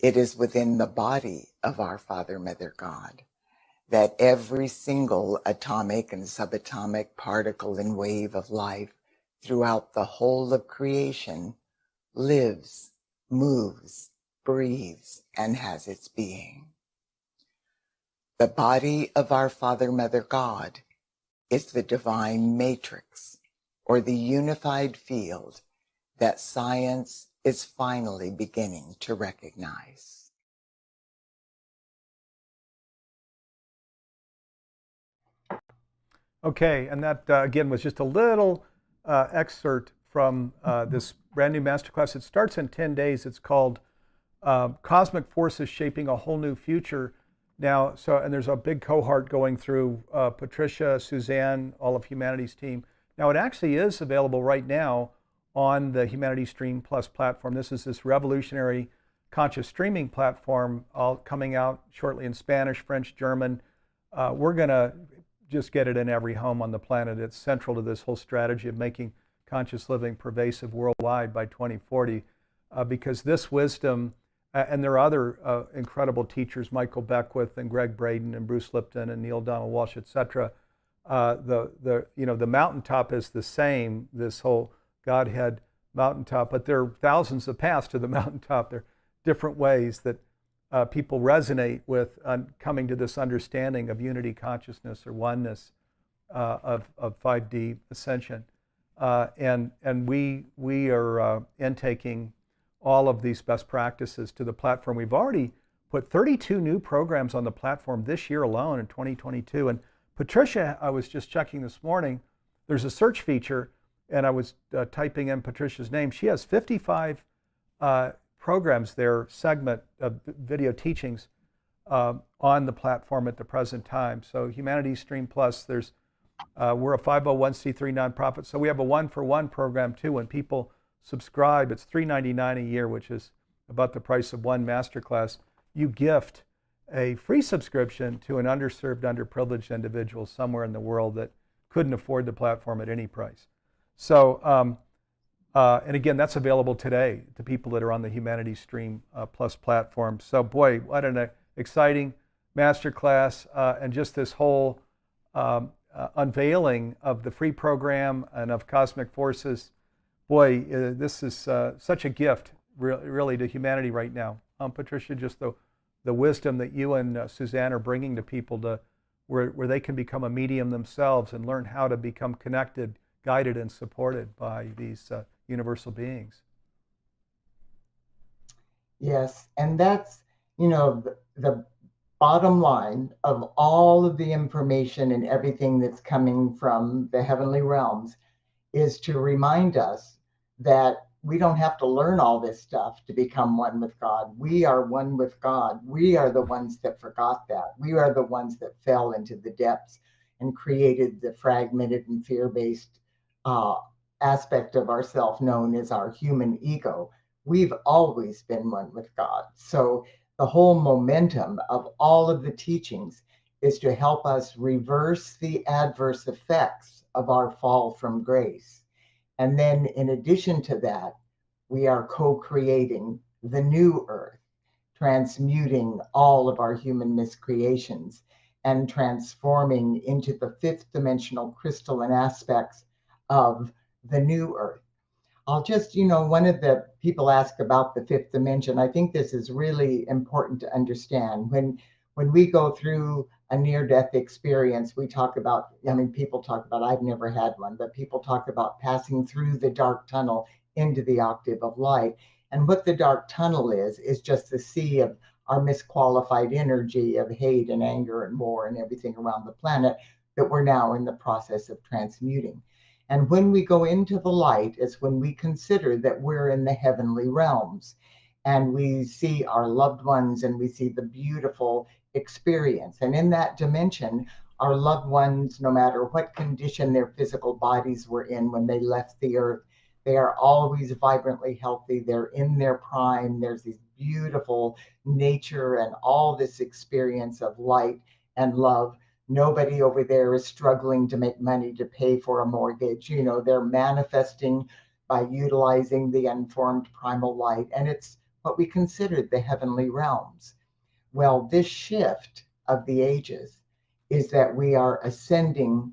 It is within the body of our Father, Mother God that every single atomic and subatomic particle and wave of life throughout the whole of creation lives, moves, breathes, and has its being. The body of our Father, Mother God is the divine matrix, or the unified field that science is finally beginning to recognize. Okay, and that again was just a little excerpt from this brand new masterclass. It starts in 10 days. It's called Cosmic Forces Shaping a Whole New Future. Now, and there's a big cohort going through Patricia, Suzanne, all of Humanity's team. Now, it actually is available right now on the Humanity Stream Plus platform. This is this revolutionary conscious streaming platform, all coming out shortly in Spanish, French, German. We're going to just get it in every home on the planet. It's central to this whole strategy of making conscious living pervasive worldwide by 2040, because this wisdom, and there are other incredible teachers, Michael Beckwith and Greg Braden and Bruce Lipton and Neil Donald Walsh, etc. The mountaintop is the same, this whole Godhead mountaintop, but there are thousands of paths to the mountaintop. There are different ways that people resonate with coming to this understanding of unity consciousness or oneness of 5D ascension. And we are intaking all of these best practices to the platform. We've already put 32 new programs on the platform this year alone in 2022. And Patricia, I was just checking this morning, there's a search feature, and I was typing in Patricia's name. She has 55 programs there, segment of video teachings on the platform at the present time. So Humanity Stream Plus, we're a 501c3 nonprofit, so we have a one-for-one program too. When people subscribe, it's $3.99 a year, which is about the price of one masterclass. You gift a free subscription to an underserved, underprivileged individual somewhere in the world that couldn't afford the platform at any price. So, and again, that's available today to people that are on the Humanity Stream Plus platform. So boy, what an exciting masterclass, and just this whole unveiling of the free program and of Cosmic Forces. Boy, this is such a gift really to humanity right now. Patricia, just the wisdom that you and Suzanne are bringing to people to where they can become a medium themselves and learn how to become connected, guided, and supported by these universal beings. Yes, and that's, the bottom line of all of the information and everything that's coming from the heavenly realms is to remind us that we don't have to learn all this stuff to become one with God. We are one with God. We are the ones that forgot that. We are the ones that fell into the depths and created the fragmented and fear-based aspect of ourself known as our human ego. We've always been one with God. So the whole momentum of all of the teachings is to help us reverse the adverse effects of our fall from grace. And then in addition to that, we are co-creating the new earth, transmuting all of our human miscreations and transforming into the fifth dimensional crystalline aspects of the new earth. I'll just, one of the people asked about the fifth dimension. I think this is really important to understand. When when we go through a near-death experience, we talk about, I mean, people talk about, I've never had one, but people talk about passing through the dark tunnel into the octave of light. And what the dark tunnel is just the sea of our misqualified energy of hate and anger and war and everything around the planet that we're now in the process of transmuting. And when we go into the light is when we consider that we're in the heavenly realms and we see our loved ones and we see the beautiful experience. And in that dimension, our loved ones, no matter what condition their physical bodies were in when they left the earth, they are always vibrantly healthy. They're in their prime. There's this beautiful nature and all this experience of light and love. Nobody over there is struggling to make money to pay for a mortgage. You know, they're manifesting by utilizing the unformed primal light. And it's what we consider the heavenly realms. Well, this shift of the ages is that we are ascending,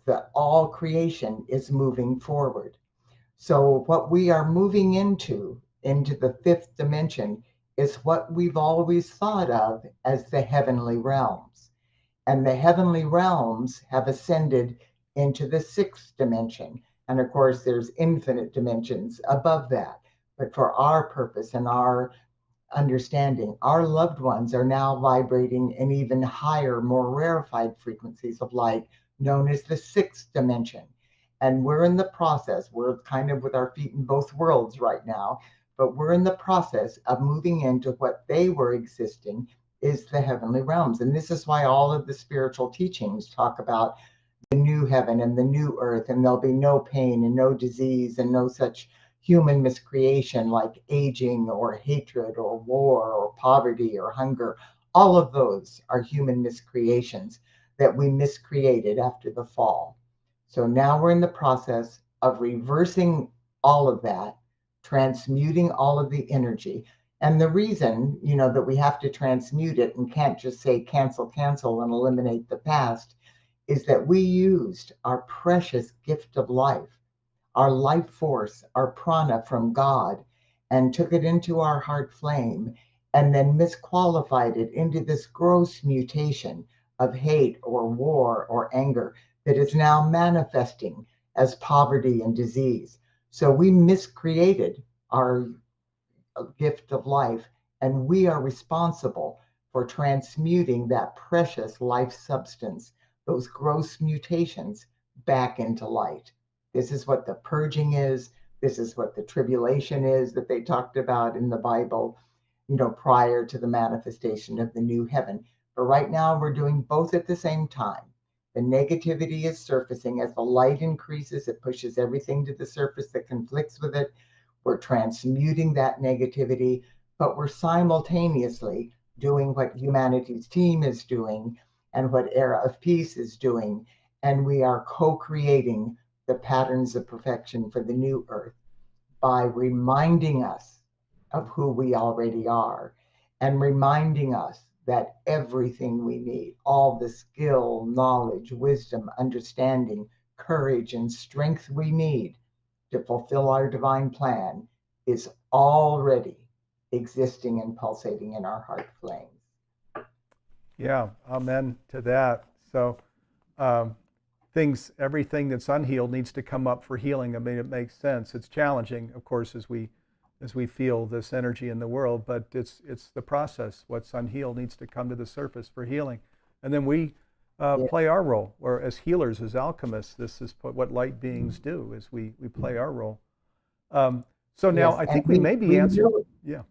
that all creation is moving forward. So what we are moving into the fifth dimension, is what we've always thought of as the heavenly realms. And the heavenly realms have ascended into the sixth dimension. And of course, there's infinite dimensions above that. But for our purpose and our understanding, our loved ones are now vibrating in even higher, more rarefied frequencies of light known as the sixth dimension. And we're in the process, we're kind of with our feet in both worlds right now, but we're in the process of moving into what they were existing is the heavenly realms. And this is why all of the spiritual teachings talk about the new heaven and the new earth, and there'll be no pain and no disease and no such human miscreation like aging or hatred or war or poverty or hunger. All of those are human miscreations that we miscreated after the fall. So now we're in the process of reversing all of that, transmuting all of the energy. And the reason, you know, that we have to transmute it and can't just say cancel and eliminate the past is that we used our precious gift of life, our life force, our prana from God, and took it into our heart flame and then misqualified it into this gross mutation of hate or war or anger that is now manifesting as poverty and disease. So we miscreated our gift of life, and we are responsible for transmuting that precious life substance, those gross mutations, back into light. This is what the purging is. This is what the tribulation is that they talked about in the Bible, you know, prior to the manifestation of the new heaven. But right now we're doing both at the same time. The negativity is surfacing. As the light increases, it pushes everything to the surface that conflicts with it. We're transmuting that negativity, but we're simultaneously doing what humanity's team is doing and what Era of Peace is doing. And we are co-creating the patterns of perfection for the new earth by reminding us of who we already are and reminding us that everything we need, all the skill, knowledge, wisdom, understanding, courage, and strength we need to fulfill our divine plan is already existing and pulsating in our heart flames. Yeah, amen to that. So everything that's unhealed needs to come up for healing. I mean, it makes sense. It's challenging, of course, as we feel this energy in the world, but it's the process. What's unhealed needs to come to the surface for healing. And then we play our role, or as healers, as alchemists, this is what light beings do, is we play our role. So now I think we may be answered. Yeah.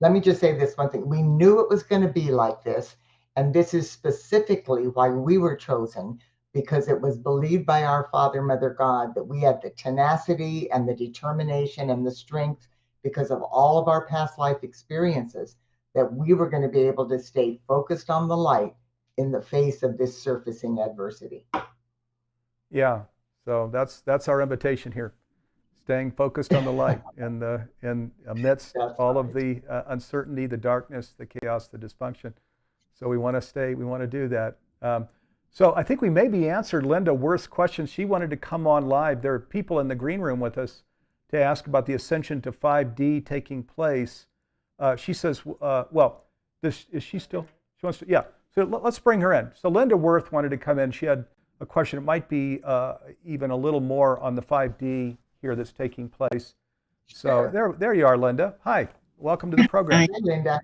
Let me just say this one thing. We knew it was going to be like this, and this is specifically why we were chosen, because it was believed by our Father, Mother, God, that we had the tenacity and the determination and the strength, because of all of our past life experiences, that we were going to be able to stay focused on the light in the face of this surfacing adversity. Yeah, so that's our invitation here, staying focused on the light in amidst all of the uncertainty, the darkness, the chaos, the dysfunction. So we want to do that. So I think we maybe answered Linda Worth's question. She wanted to come on live. There are people in the green room with us to ask about the ascension to 5D taking place. She says, is she still? She wants to, yeah. So let's bring her in. So Linda Worth wanted to come in. She had a question. It might be even a little more on the 5D here that's taking place. So there you are, Linda. Hi, welcome to the program. Hi, Linda.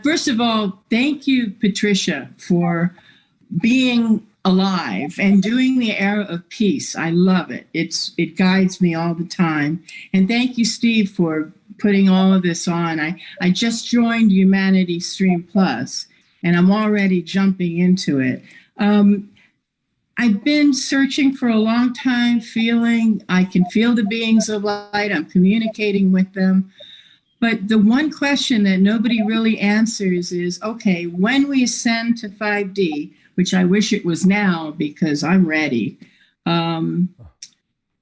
First of all, thank you, Patricia, for being alive and doing the era of peace. I love it. It guides me all the time. And thank you, Steve, for putting all of this on. I just joined Humanity Stream Plus, and I'm already jumping into it. I've been searching for a long time, feeling I can feel the beings of light. I'm communicating with them. But the one question that nobody really answers is, okay, when we ascend to 5D, which I wish it was now because I'm ready,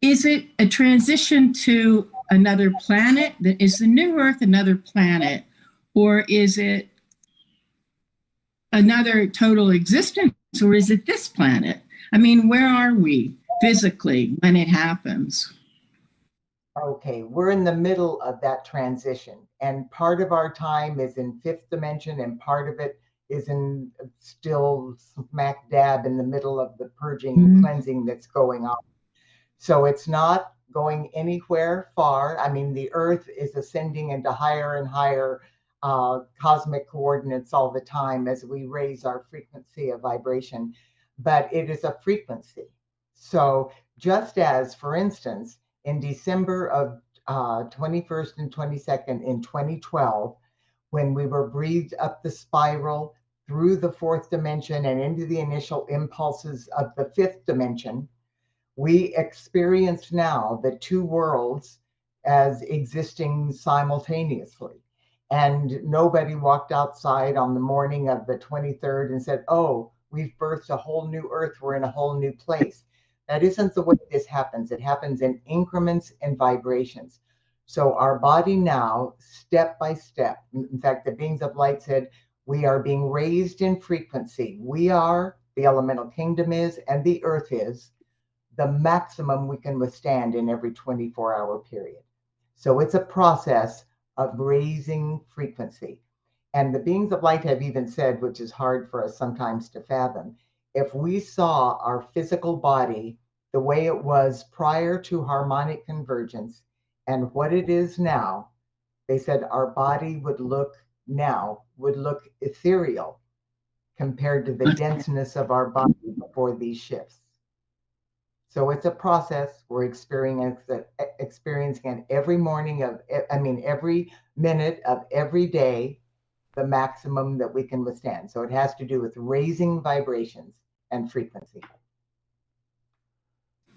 is it a transition to another planet? Is the new Earth another planet? Or is it another total existence? Or is it this planet? I mean, where are we physically when it happens? Okay, we're in the middle of that transition, and part of our time is in fifth dimension, and part of it is in still smack dab in the middle of the purging and cleansing that's going on. So it's not going anywhere far. I mean, the Earth is ascending into higher and higher cosmic coordinates all the time as we raise our frequency of vibration, but it is a frequency. So just as, for instance, in December of 21st and 22nd in 2012, when we were breathed up the spiral through the fourth dimension and into the initial impulses of the fifth dimension, we experience now the two worlds as existing simultaneously. And nobody walked outside on the morning of the 23rd and said, oh, we've birthed a whole new Earth, we're in a whole new place. That isn't the way this happens. It happens in increments and vibrations. So our body now, step by step, in fact, the beings of light said, we are being raised in frequency. We are, the elemental kingdom is, and the Earth is, the maximum we can withstand in every 24-hour period. So it's a process of raising frequency. And the beings of light have even said, which is hard for us sometimes to fathom, if we saw our physical body the way it was prior to harmonic convergence and what it is now, they said our body would look ethereal compared to the denseness of our body before these shifts. So it's a process we're experiencing it every morning every minute of every day, the maximum that we can withstand. So it has to do with raising vibrations and frequency.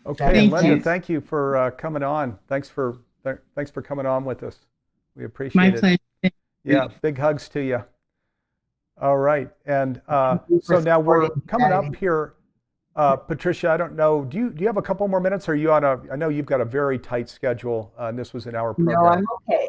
Okay, and Linda, thank you for coming on. Thanks for coming on with us. We appreciate it. My pleasure. Yeah, big hugs to you. All right, and so now we're coming up here. Patricia, I don't know. Do you have a couple more minutes? Or are you on a? I know you've got a very tight schedule, and this was an hour program. No, I'm okay.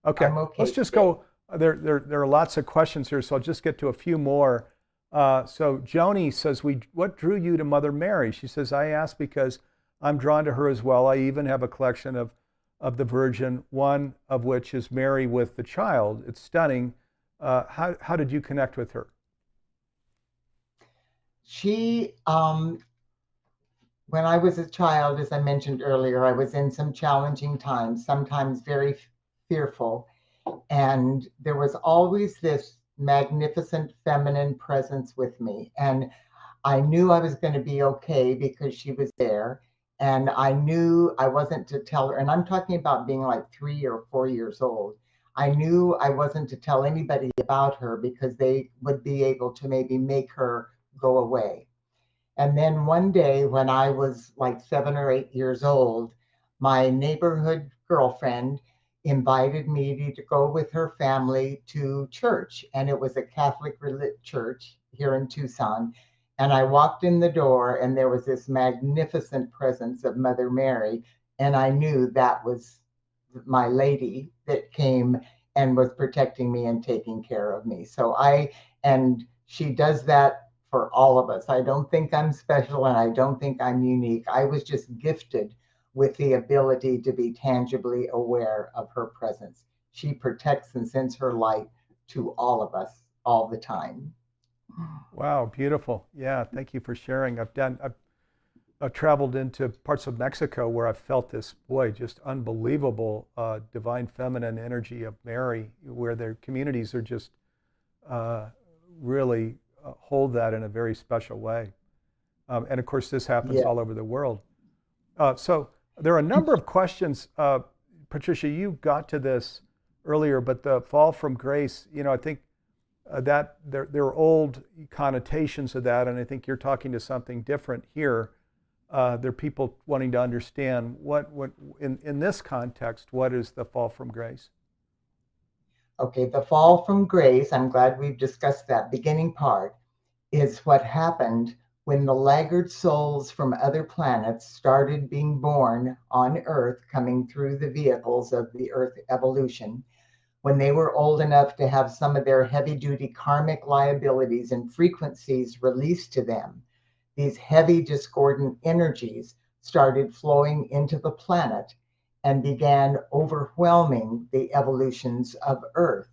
Okay, I'm okay let's just today. go. There are lots of questions here, so I'll just get to a few more. So Joni says, what drew you to Mother Mary? She says, I asked because I'm drawn to her as well. I even have a collection of the Virgin, one of which is Mary with the child. It's stunning. How did you connect with her? She, when I was a child, as I mentioned earlier, I was in some challenging times, sometimes very fearful. And there was always this magnificent feminine presence with me. And I knew I was going to be okay because she was there. And I knew I wasn't to tell her, and I'm talking about being like 3 or 4 years old. I knew I wasn't to tell anybody about her because they would be able to maybe make her go away. And then one day when I was like 7 or 8 years old, my neighborhood girlfriend invited me to go with her family to church. And it was a Catholic church here in Tucson. And I walked in the door and there was this magnificent presence of Mother Mary. And I knew that was my lady that came and was protecting me and taking care of me. And she does that for all of us. I don't think I'm special and I don't think I'm unique. I was just gifted with the ability to be tangibly aware of her presence. She protects and sends her light to all of us all the time. Wow, beautiful. Yeah, thank you for sharing. I've traveled into parts of Mexico where I've felt this, boy, just unbelievable divine feminine energy of Mary, where their communities are just really hold that in a very special way. And of course, this happens Yeah. all over the world. So there are a number of questions. Patricia, you got to this earlier, but the fall from grace, I think that there are old connotations of that, and I think you're talking to something different here. There are people wanting to understand what in this context, what is the fall from grace? Okay, the fall from grace, I'm glad we've discussed that beginning part, is what happened when the laggard souls from other planets started being born on Earth, coming through the vehicles of the Earth evolution. When they were old enough to have some of their heavy duty karmic liabilities and frequencies released to them, these heavy discordant energies started flowing into the planet and began overwhelming the evolutions of Earth.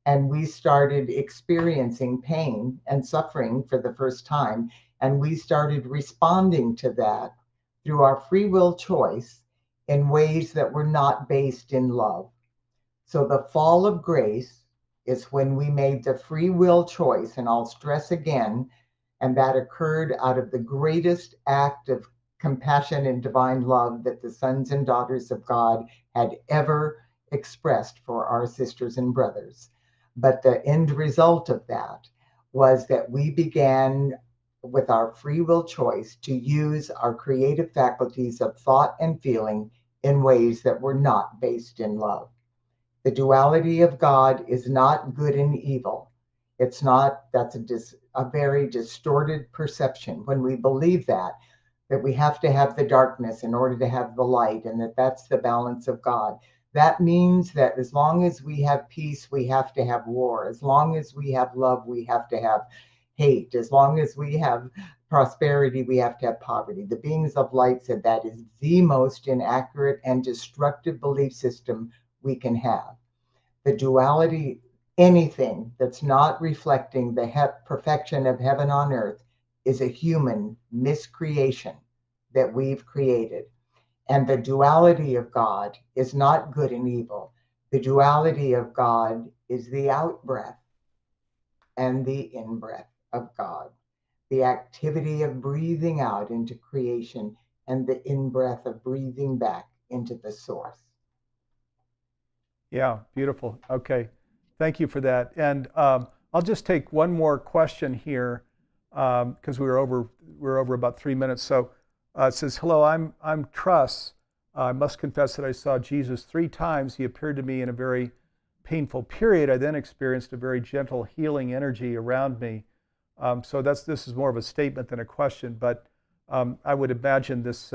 And we started experiencing pain and suffering for the first time. And we started responding to that through our free will choice in ways that were not based in love. So the fall of grace is when we made the free will choice, and I'll stress again, and that occurred out of the greatest act of compassion and divine love that the sons and daughters of God had ever expressed for our sisters and brothers. But the end result of that was that we began with our free will choice to use our creative faculties of thought and feeling in ways that were not based in love. The duality of God is not good and evil. It's not, that's a very distorted perception. When we believe that we have to have the darkness in order to have the light, and that's the balance of God. That means that as long as we have peace, we have to have war. As long as we have love, we have to have hate. As long as we have prosperity, we have to have poverty. The beings of light said that is the most inaccurate and destructive belief system we can have. The duality, anything that's not reflecting the perfection of heaven on earth, is a human miscreation that we've created. And the duality of God is not good and evil. The duality of God is the out breath and the in breath of God, the activity of breathing out into creation and the in breath of breathing back into the source. Yeah, beautiful. Okay, thank you for that. And I'll just take one more question here because we're over about 3 minutes. So it says, "Hello, I'm Truss. I must confess that I saw Jesus 3 times. He appeared to me in a very painful period. I then experienced a very gentle healing energy around me." So this is more of a statement than a question, but I would imagine this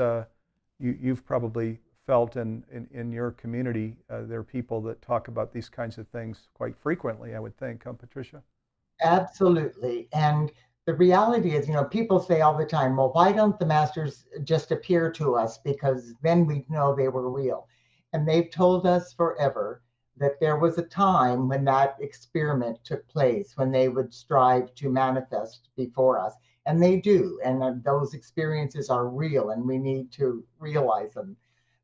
you've probably felt in your community. There are people that talk about these kinds of things quite frequently, I would think, Patricia? Absolutely. And the reality is, people say all the time, well, why don't the masters just appear to us? Because then we'd know they were real. And they've told us forever that there was a time when that experiment took place, when they would strive to manifest before us. And they do. And those experiences are real, and we need to realize them.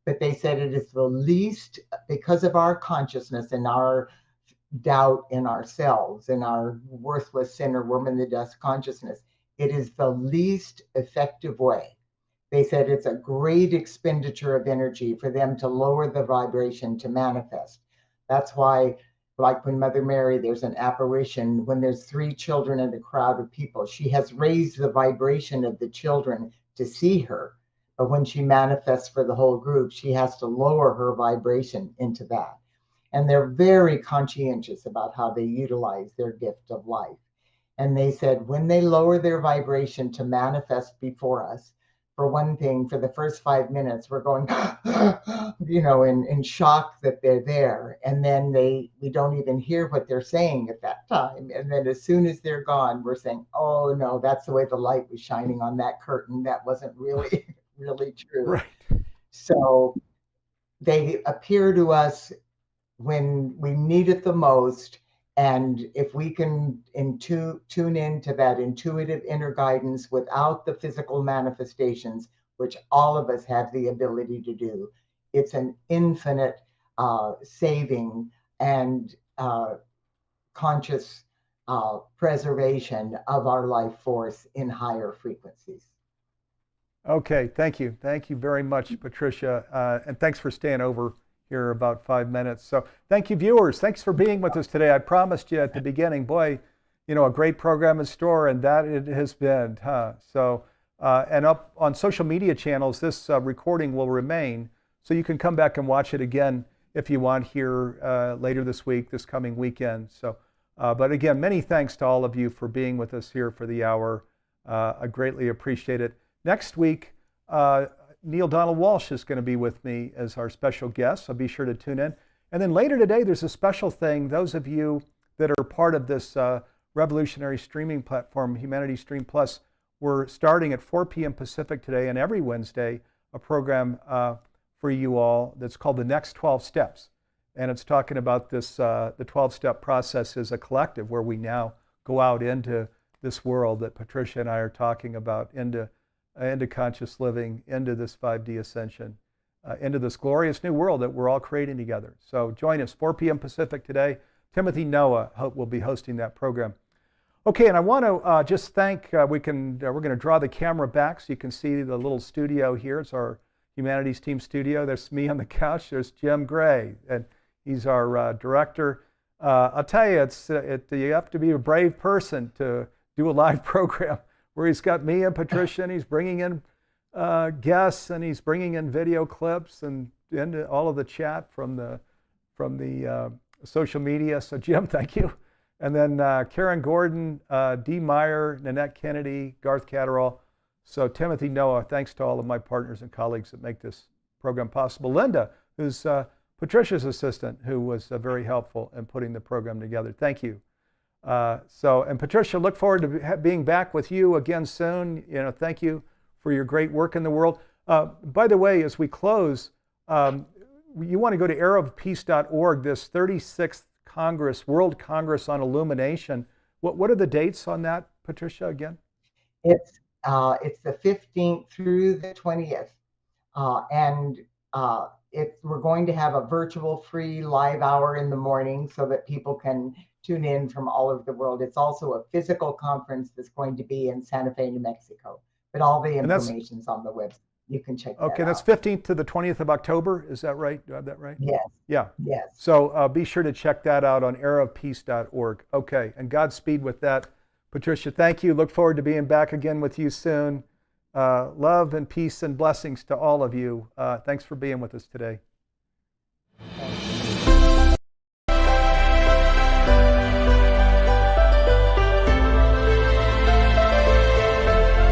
But they said it is the least, because of our consciousness and our doubt in ourselves and our worthless sinner woman the dust consciousness, it is the least effective way. They said it's a great expenditure of energy for them to lower the vibration to manifest. That's why, like when Mother Mary, there's an apparition when there's 3 children in a crowd of people. She has raised the vibration of the children to see her. But when she manifests for the whole group, she has to lower her vibration into that. And they're very conscientious about how they utilize their gift of life. And they said when they lower their vibration to manifest before us, for one thing, for the first 5 minutes, we're going, in shock that they're there. And then we don't even hear what they're saying at that time. And then as soon as they're gone, we're saying, oh no, that's the way the light was shining on that curtain. That wasn't really, really true. Right. So they appear to us when we need it the most, And if we can tune into that intuitive inner guidance without the physical manifestations, which all of us have the ability to do, it's an infinite saving and conscious preservation of our life force in higher frequencies. Okay, thank you. Thank you very much, Patricia. And thanks for staying over here about 5 minutes. So thank you, viewers. Thanks for being with us today. I promised you at the beginning, boy, a great program in store, and that it has been. So, and up on social media channels, this recording will remain, so you can come back and watch it again if you want here later this week, this coming weekend. So, but again, many thanks to all of you for being with us here for the hour. I greatly appreciate it. Next week, Neil Donald Walsh is going to be with me as our special guest, so be sure to tune in. And then later today, there's a special thing. Those of you that are part of this revolutionary streaming platform, Humanity Stream Plus, we're starting at 4 p.m. Pacific today, and every Wednesday, a program for you all that's called The Next 12 Steps. And it's talking about this, the 12-step process as a collective, where we now go out into this world that Patricia and I are talking about, into conscious living, into this 5D ascension, into this glorious new world that we're all creating together. So join us, 4 p.m. Pacific today. Timothy Noah will be hosting that program. Okay, and I want to just thank, we're going to draw the camera back so you can see the little studio here. It's our Humanities Team studio. There's me on the couch. There's Jim Gray, and he's our director. I'll tell you, you have to be a brave person to do a live program where he's got me and Patricia, and he's bringing in guests, and he's bringing in video clips and all of the chat from the social media. So Jim, thank you. And then Karen Gordon, Dee Meyer, Nanette Kennedy, Garth Catterall. So Timothy Noah, thanks to all of my partners and colleagues that make this program possible. Linda, who's Patricia's assistant, who was very helpful in putting the program together. Thank you. And Patricia, look forward to being back with you again soon. Thank you for your great work in the world. By the way, as we close, you want to go to arrowofpeace.org, this 36th Congress, World Congress on Illumination. What are the dates on that, Patricia, again? It's the 15th through the 20th, and we're going to have a virtual free live hour in the morning so that people can tune in from all over the world. It's also a physical conference that's going to be in Santa Fe, New Mexico. But all the information's on the website. You can check that out. Okay, that's 15th to the 20th of October. Is that right? Do I have that right? Yes. Yeah. Yes. So be sure to check that out on arrowofpeace.org. Okay, and Godspeed with that. Patricia, thank you. Look forward to being back again with you soon. Love and peace and blessings to all of you. Thanks for being with us today.